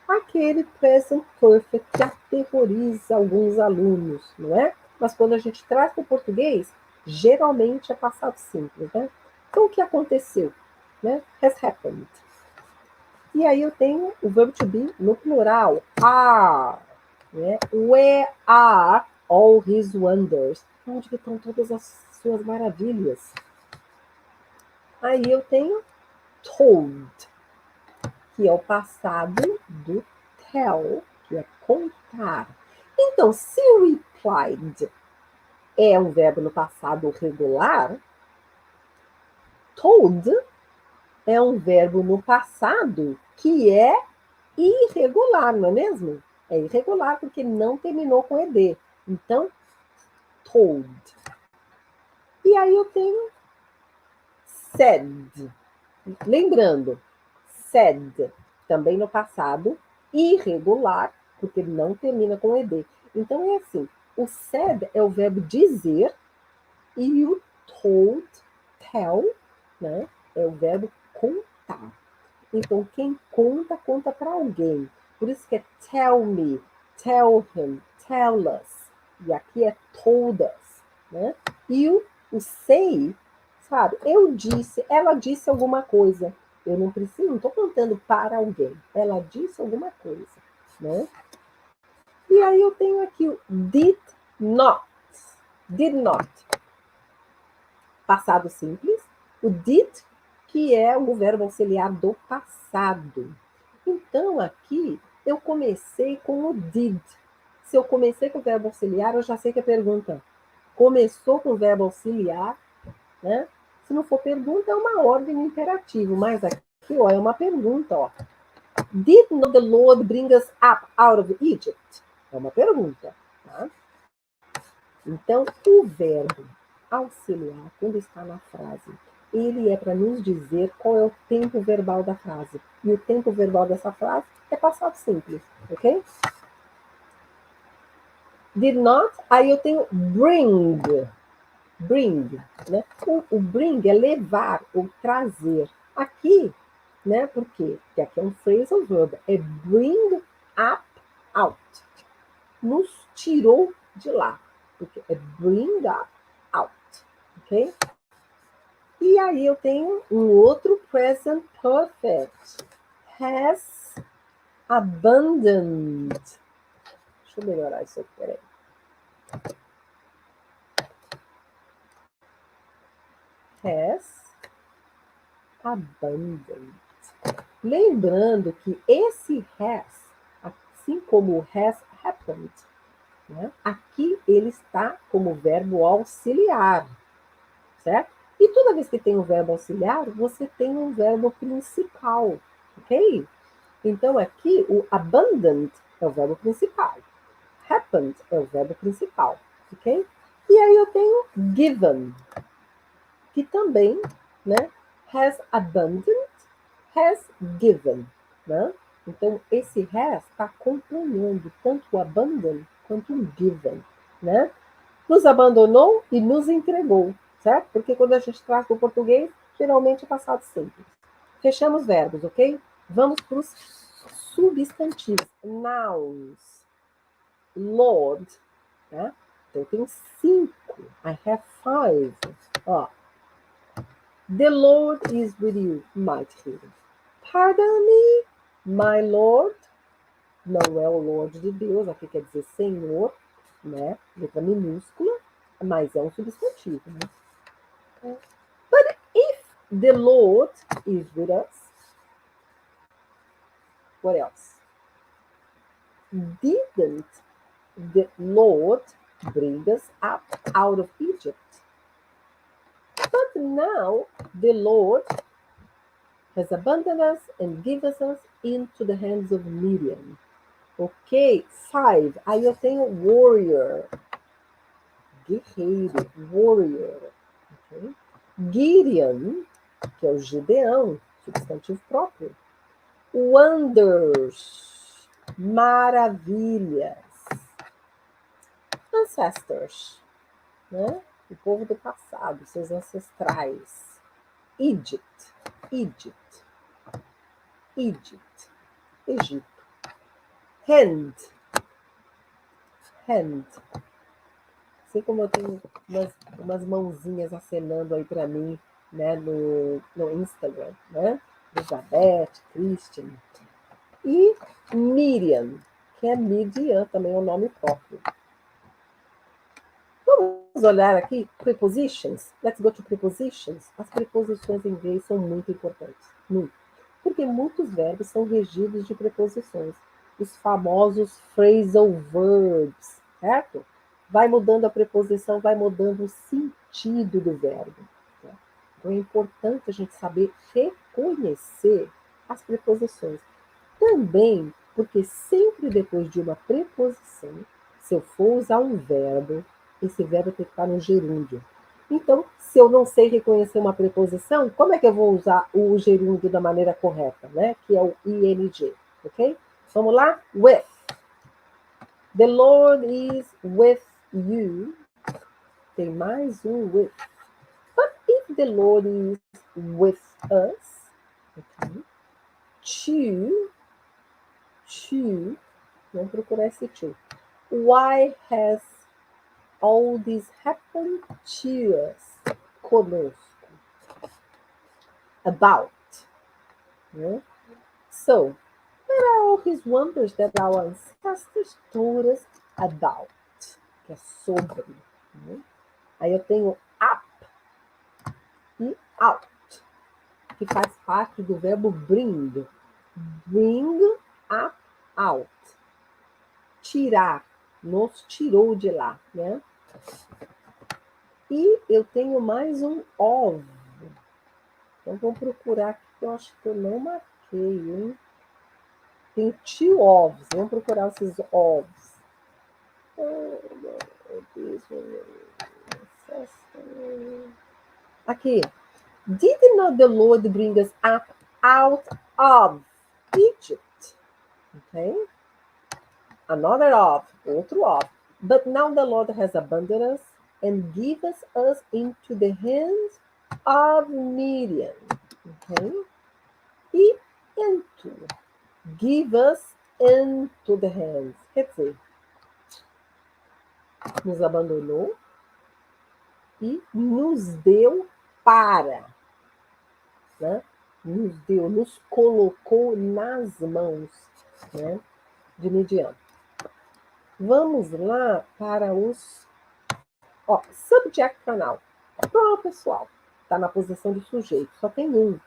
Aquele present perfect que aterroriza alguns alunos, não é? Mas quando a gente traz para o português, geralmente é passado simples, né? Então, o que aconteceu? Né? Has happened. E aí eu tenho o verbo to be no plural, are. Né? Where are all his wonders? Onde estão todas as suas maravilhas? Aí eu tenho told, que é o passado do tell, que é contar. Então, se replied é um verbo no passado regular, told é um verbo no passado que é irregular, não é mesmo? É irregular porque não terminou com ed. Então, told. E aí eu tenho said. Lembrando, said, também no passado, irregular, porque não termina com ed. Então é assim, o said é o verbo dizer e o told, tell, né, é o verbo contar. Então, quem conta, conta para alguém. Por isso que é tell me, tell him, tell us. E aqui é told us. Né? E o say, sabe? Eu disse, ela disse alguma coisa. Eu não preciso, não estou contando para alguém. Ela disse alguma coisa. Né? E aí eu tenho aqui o did not. Did not. Passado simples. O did, que é o verbo auxiliar do passado. Então, aqui, eu comecei com o did. Se eu comecei com o verbo auxiliar, eu já sei que a pergunta começou com o verbo auxiliar, né? Se não for pergunta, é uma ordem imperativa, mas aqui, ó, é uma pergunta, ó. Did not the Lord bring us up out of Egypt? É uma pergunta, tá? Então, o verbo auxiliar, quando está na frase, ele é para nos dizer qual é o tempo verbal da frase. E o tempo verbal dessa frase é passado simples, ok? Did not, aí eu tenho bring. Bring, né? O bring é levar ou trazer. Aqui, né? Por quê? Porque aqui é um phrasal verb. É bring up out. Nos tirou de lá. Porque é bring up out. Ok? E aí eu tenho um outro present perfect. Has abandoned. Deixa eu melhorar isso aqui, peraí. Has abandoned. Lembrando que esse has, assim como o has happened, né, aqui ele está como verbo auxiliar, certo? E toda vez que tem um verbo auxiliar, você tem um verbo principal, ok? Então aqui o abundant é o verbo principal, happened é o verbo principal, ok? E aí eu tenho given, que também, né, has abundant, has given, né? Então, esse has está acompanhando tanto o abandon quanto o given, né? Nos abandonou e nos entregou, certo? Porque quando a gente traz para o português, geralmente é passado simples. Fechamos verbos, ok? Vamos para os substantivos. Nouns. Lord, né? Então, eu tenho 5. I have 5. Ó. The Lord is with you, might hear. Pardon me, my Lord. Não é o Lord de Deus, aqui quer dizer Senhor, né? Letra minúscula, mas é um substantivo, né? But if the Lord is with us, what else? Didn't the Lord bring us up out of Egypt? But now the Lord has abandoned us and given us into the hands of Midian. Ok, 5. Aí eu tenho warrior. Guerreiro, warrior. Okay? Gideon, que é o Gideão, substantivo próprio. Wonders, maravilhas. Ancestors, né? O povo do passado, seus ancestrais. Egypt, Egypt, Egypt, Egito. Hand, hand. Assim como eu tenho umas mãozinhas acenando aí para mim, né, no Instagram, né? Elizabeth, Christian. E Miriam, que é Midian, também é um nome próprio. Vamos olhar aqui, prepositions. Let's go to prepositions. As preposições em inglês são muito importantes. Muito. Porque muitos verbos são regidos de preposições. Os famosos phrasal verbs, certo? Vai mudando a preposição, vai mudando o sentido do verbo. Né? Então é importante a gente saber reconhecer as preposições. também porque sempre depois de uma preposição, se eu for usar um verbo, esse verbo tem que estar no gerúndio. Então, se eu não sei reconhecer uma preposição, como é que eu vou usar o gerúndio da maneira correta, né? Que é o ing, ok? Vamos lá? With. The Lord is with you. Tem mais um with. But if the Lord is with us, okay? To, vamos procurar esse to. Why has all this happened to us? Conosco. About. Né? So, what are all his wonders that our ancestors told us about? Que é sobre. Né? Aí eu tenho up e out, que faz parte do verbo bring. Bring up out. Tirar. Nos tirou de lá, né? E eu tenho mais um of. Então, vamos procurar aqui, que eu acho que eu não marquei, hein? Tem two ofs. Vamos procurar esses ofs. Aqui. Did not the Lord bring us up out of Egypt? Okay? Another of, outro of. But now the Lord has abandoned us and given us into the hands of Midian. Okay? E into. Give us into the hands. Quer dizer, nos abandonou e nos deu para. Né? Nos deu, nos colocou nas mãos, né, de Midian. Vamos lá para os subject pronoun. Pronto, pessoal. Está na posição de sujeito. Só tem um.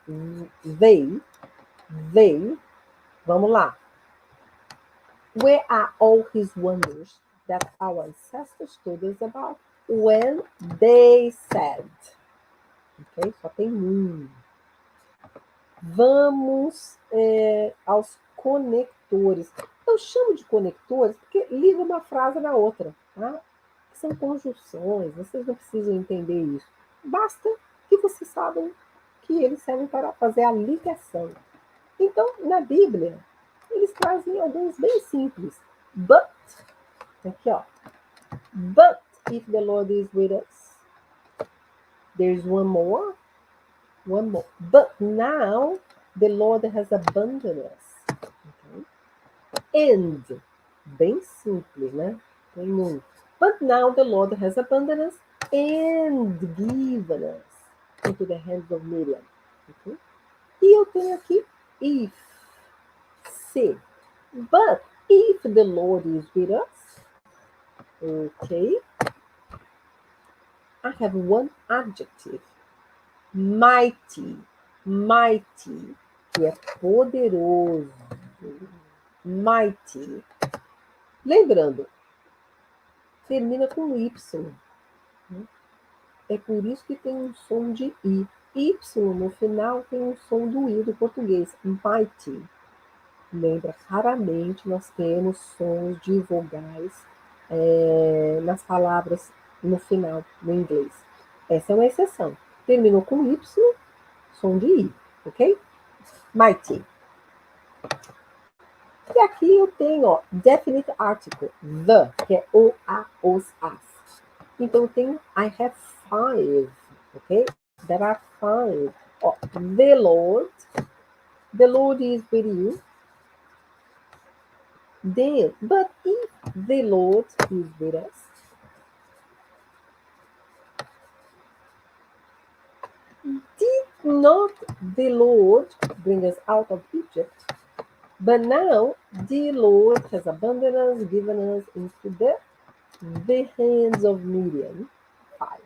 They. Vamos lá. Where are all his wonders that our ancestors told us about when they said? Ok? Só tem um. Vamos aos conectores. Eu chamo de conectores porque liga uma frase na outra. Tá? São conjunções, vocês não precisam entender isso. Basta que vocês saibam que eles servem para fazer a ligação. Então, na Bíblia, eles trazem alguns bem simples. But, aqui ó. But if the Lord is with us, there's one more. But now the Lord has abandoned us. Okay? And, bem simples, né? Tem um. But now the Lord has abandoned us and given us into the hands of Midian. Okay? E eu tenho aqui if, se. But if the Lord is with us, okay, I have one adjective. Mighty, que é poderoso. Mighty. Lembrando, termina com Y. É por isso que tem um som de I. Y no final tem um som do I do português. Mighty. Lembra, raramente nós temos sons de vogais nas palavras no final, no inglês. Essa é uma exceção. Terminou com Y, som de I, ok? Mighty. E aqui eu tenho, ó, definite article, the, que é o, a, os, as. Então eu tenho I have 5, ok? There are 5. Ó, the Lord is with you. Then, but if the Lord is with us, did not the Lord bring us out of Egypt? But now the Lord has abandoned us, given us into the hands of Midian. 5.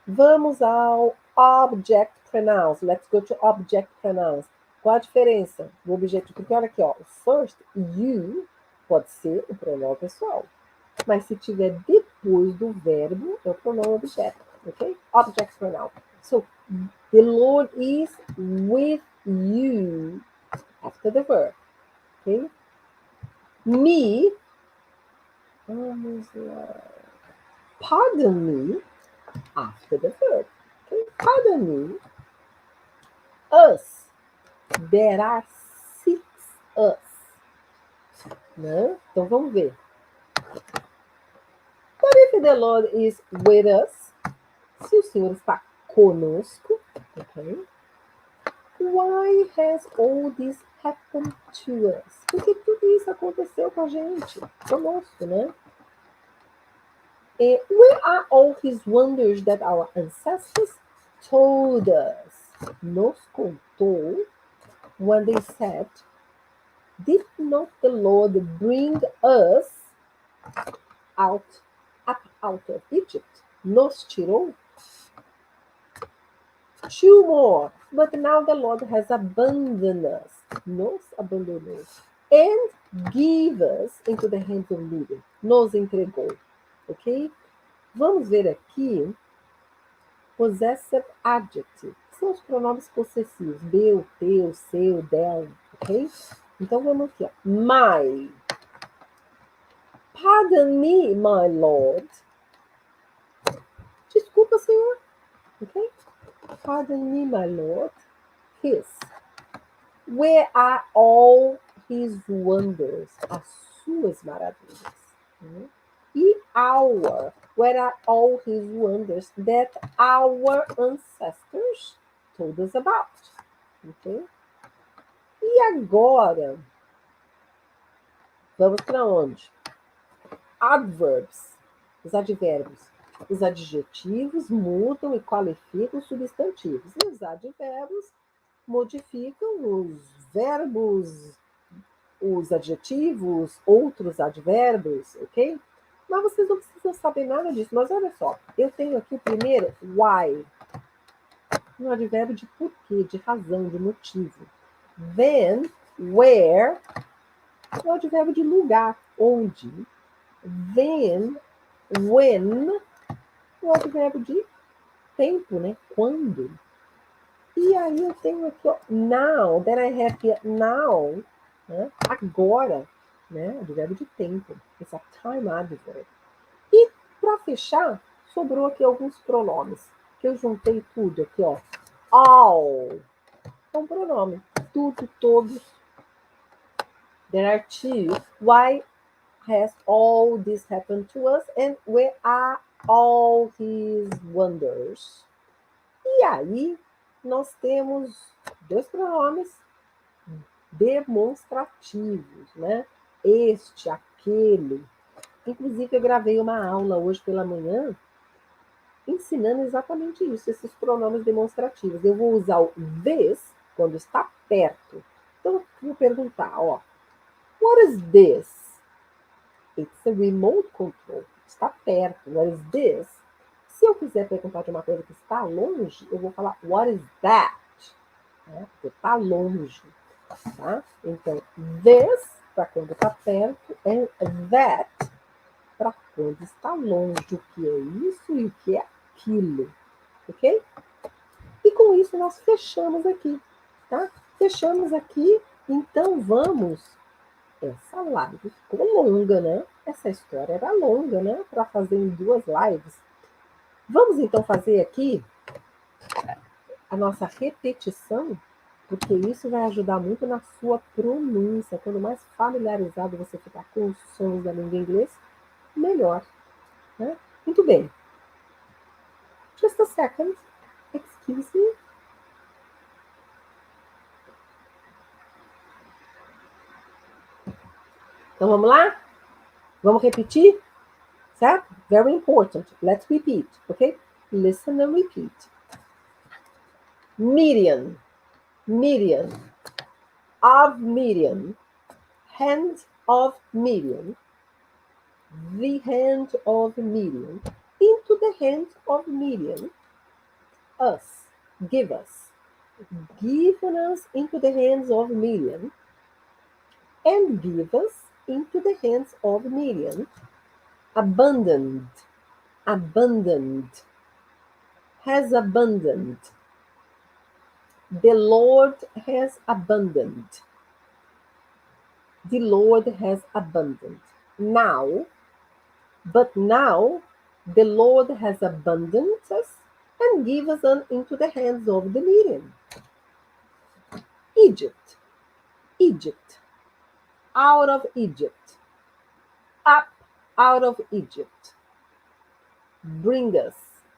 Vamos ao object pronouns. Let's go to object pronouns. Qual a diferença do objeto? Porque olha aqui, ó, o first, you, pode ser o pronome pessoal. Mas se tiver depois do verbo, é o pronome objeto, ok? Object pronoun. So, the Lord is with you after the verb. ok? Me, vamos lá. Pardon me, after the verb. Okay? Pardon me. Us. There are 6 us. Né? Então vamos ver. But if the Lord is with us, se o Senhor está conosco, okay? Why has all this happened to us? Porque tudo isso aconteceu com a gente, conosco, né? Where are all his wonders that our ancestors told us? Nos contou when they said, did not the Lord bring us up out of Egypt? Nos tirou? 2 more. But now the Lord has abandoned us. Nos abandonou. And give us into the hands of Midian. Nos entregou. Ok? Vamos ver aqui possessive adjective. São os pronomes possessivos. Meu, teu, seu, del. Ok? Então vamos aqui. Ó. My. Pardon me, my Lord. Desculpa, Senhor. Ok? Pardon me, my Lord. His. Where are all his wonders? As suas maravilhas. E our. Where are all his wonders that our ancestors told us about? Okay? E agora, vamos para onde? Adverbs. Os advérbios. Os adjetivos mudam e qualificam os substantivos. E os advérbios modificam os verbos, os adjetivos, outros advérbios, ok? Mas vocês não precisam saber nada disso. Mas olha só, eu tenho aqui o primeiro, why. Um advérbio de porquê, de razão, de motivo. Then, where, um advérbio de lugar, onde. Then, when, um advérbio de tempo, né? Quando. E aí eu tenho aqui, ó, now, that I have here, now, né? Agora, né? Advérbio de tempo. Esse é time adverb. E para fechar, sobrou aqui alguns pronomes, que eu juntei tudo aqui, ó. All. É um pronome. Tudo, todos. There are 2. Why has all this happened to us? And where are all his wonders? E aí, nós temos 2 pronomes demonstrativos, né? Este, aquele. Inclusive, eu gravei uma aula hoje pela manhã ensinando exatamente isso, esses pronomes demonstrativos. Eu vou usar o this quando está perto. Então, eu vou perguntar, ó. What is this? It's a remote control. Está perto. What is this? Se eu quiser perguntar de uma coisa que está longe, eu vou falar what is that? Né? Porque está longe. Tá? Então, this para quando está perto and that para quando está longe. O que é isso e o que é aquilo. Ok? E com isso nós fechamos aqui. Tá? Fechamos aqui. Então vamos. Essa live ficou longa, né? Essa história era longa, né? Para fazer em 2 lives. Vamos então fazer aqui a nossa repetição, porque isso vai ajudar muito na sua pronúncia. Quanto mais familiarizado você ficar com os sons da língua inglesa, melhor. Né? Muito bem. Just a second. Excuse me. Então vamos lá? Vamos repetir? Certo? Very important. Let's repeat, okay? Listen and repeat. Midian, Midian, of Midian, hand of Midian, the hand of Midian, into the hand of Midian, us, give us, given us into the hands of Midian, and give us into the hands of Midian, abandoned, abandoned, has abandoned. The Lord has abandoned. the Lord has abundant. But now the Lord has abandoned us and given us into the hands of the Midian. Egypt, Egypt, out of Egypt, up out of Egypt. Bring us,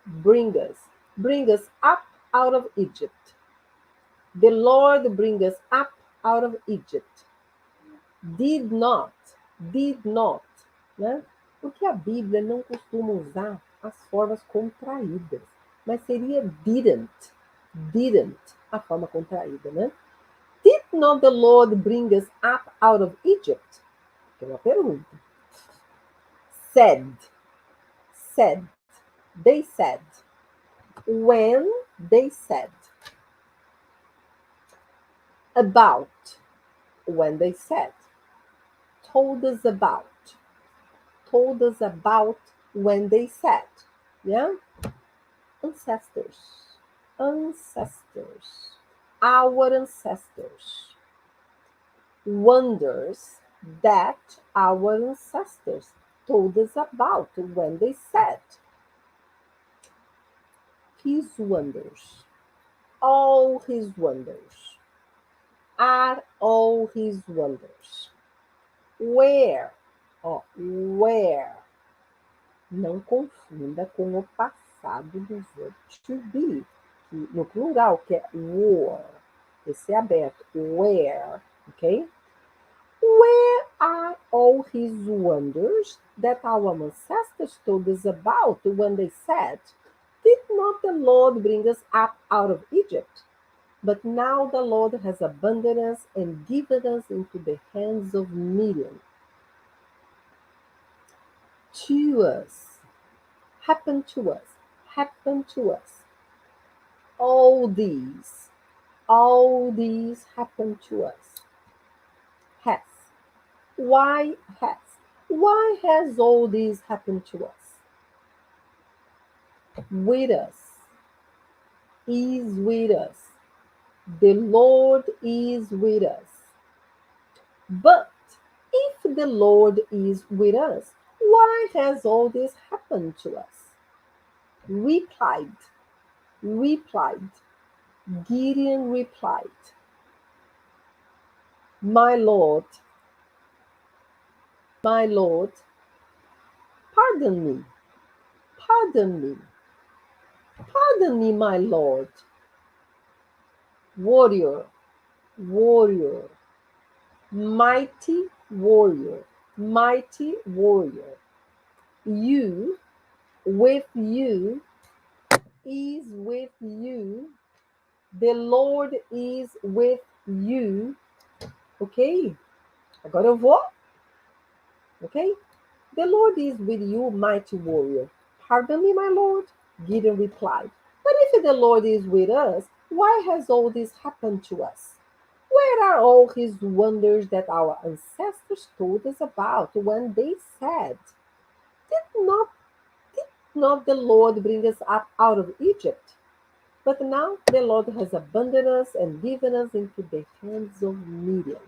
bring us, bring us up out of Egypt. The Lord bring us up out of Egypt. Did not, né? Porque a Bíblia não costuma usar as formas contraídas, mas seria didn't, a forma contraída, né? Did not the Lord bring us up out of Egypt? É uma pergunta. Said, they said, when they said, about, when they said, told us about when they said, yeah? Ancestors, our ancestors, wonders that our ancestors told us about when they said, his wonders, all his wonders, are all his wonders. Where, where, não confunda com o passado do verbo to be, no plural, que é were. Esse é aberto. Where, ok? Where are all his wonders that our ancestors told us about when they said, did not the Lord bring us up out of Egypt? But now the Lord has abandoned us and given us into the hands of Midian. To us, happened to us. All these happened to us. Has. Why has? Why has all this happened to us? With us. Is with us. The Lord is with us. But if the Lord is with us, why has all this happened to us? Replied. Gideon replied, my Lord, pardon me, my Lord. Warrior, mighty warrior. You, with you, is with you. The Lord is with you. Ok? Agora eu vou. Ok? The Lord is with you, mighty warrior. Pardon me, my Lord. Gideon replied. But if the Lord is with us, why has all this happened to us? Where are all his wonders that our ancestors told us about when they said, Did not the Lord bring us up out of Egypt? But now the Lord has abandoned us and given us into the hands of Midian.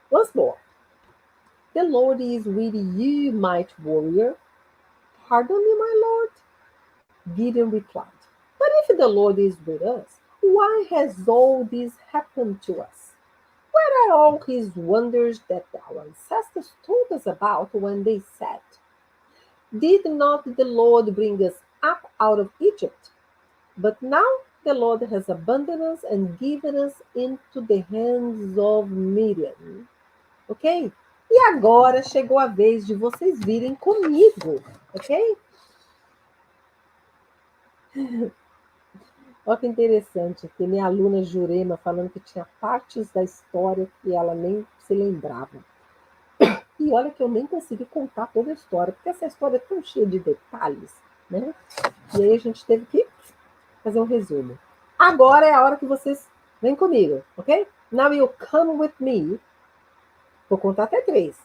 Once more. The Lord is with you, mighty warrior. Pardon me, my Lord. Gideon replied, but if the Lord is with us, why has all this happened to us? Where are all his wonders that our ancestors told us about when they said, did not the Lord bring us up out of Egypt? But now the Lord has abandoned us and given us into the hands of Midian. Ok? E agora chegou a vez de vocês virem comigo, ok? Olha que interessante, aqui minha aluna Jurema falando que tinha partes da história que ela nem se lembrava. E olha que eu nem consegui contar toda a história, porque essa história é tão cheia de detalhes, né? E aí a gente teve que fazer um resumo. Agora é a hora que vocês vêm comigo, ok? Now you come with me. Vou contar até 3.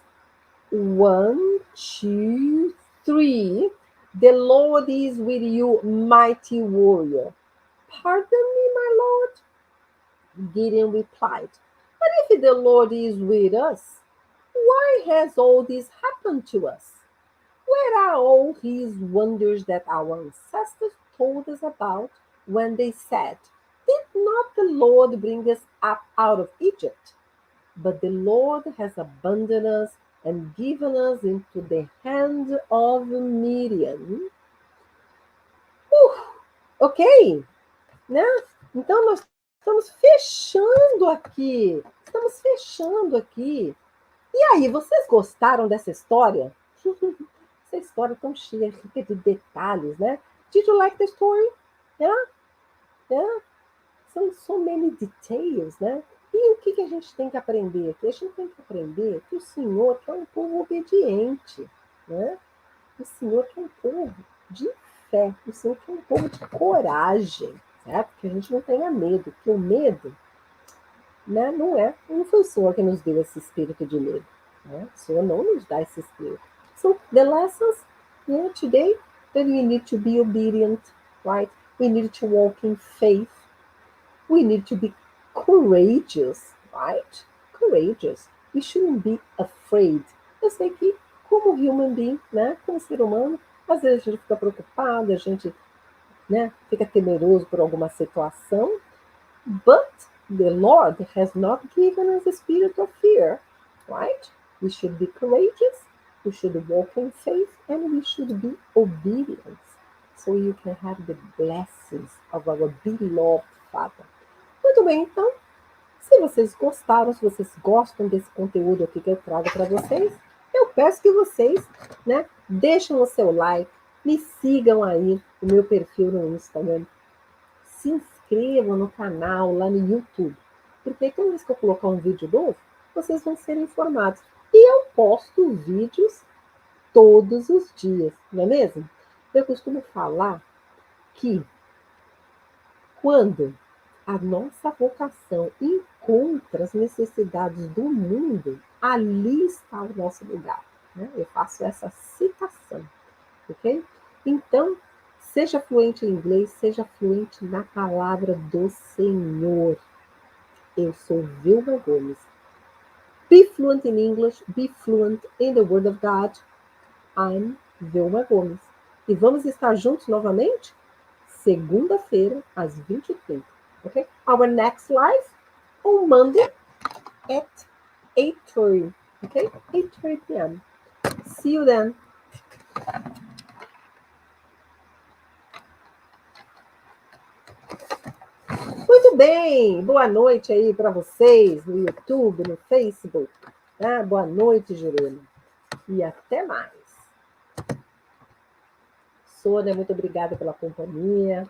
1, 2, 3. The Lord is with you, mighty warrior. Pardon me, my Lord. Gideon replied, If the Lord is with us, why has all this happened to us? Where are all his wonders that our ancestors told us about when they said, did not the Lord bring us up out of Egypt? But the Lord has abandoned us and given us into the hand of Midian. Ok, né? Então nós estamos fechando aqui. Estamos fechando aqui. E aí, vocês gostaram dessa história? Essa história tão cheia, rica de detalhes, né? Did you like the story? Yeah? Yeah? So many details, né? E o que a gente tem que aprender aqui? A gente tem que aprender que o Senhor é um povo obediente, né? O Senhor é um povo de fé, o Senhor é um povo de coragem, certo? Que a gente não tenha medo, porque o medo, né, não foi o Senhor que nos deu esse espírito de medo, né? O Senhor não nos dá esse espírito. So the lessons, today, that we need to be obedient, right? We need to walk in faith. We need to be courageous, right? Courageous. We shouldn't be afraid. Eu sei que, como human being, né, como ser humano, às vezes a gente fica preocupado, a gente, né, fica temeroso por alguma situação, but the Lord has not given us a spirit of fear, right? We should be courageous, we should walk in faith, and we should be obedient, so you can have the blessings of our beloved Father. Muito bem, então, se vocês gostaram, se vocês gostam desse conteúdo aqui que eu trago para vocês, eu peço que vocês, né, deixem o seu like, me sigam aí no meu perfil no Instagram, se inscrevam no canal lá no YouTube, porque toda vez que eu colocar um vídeo novo, vocês vão ser informados. E eu posto vídeos todos os dias, não é mesmo? Eu costumo falar que quando a nossa vocação encontra as necessidades do mundo, ali está o nosso lugar, né? Eu faço essa citação, ok? Então, seja fluente em inglês, seja fluente na palavra do Senhor. Eu sou Vilma Gomes. Be fluent in English, be fluent in the Word of God. I'm Vilma Gomes. E vamos estar juntos novamente? Segunda-feira, às 20h30. Okay? Our next live on Monday at 8:30. Okay? 8:30 p.m. See you then. Muito bem, boa noite aí para vocês no YouTube, no Facebook. Tá? Boa noite, Jurema. E até mais. Sônia, muito obrigada pela companhia.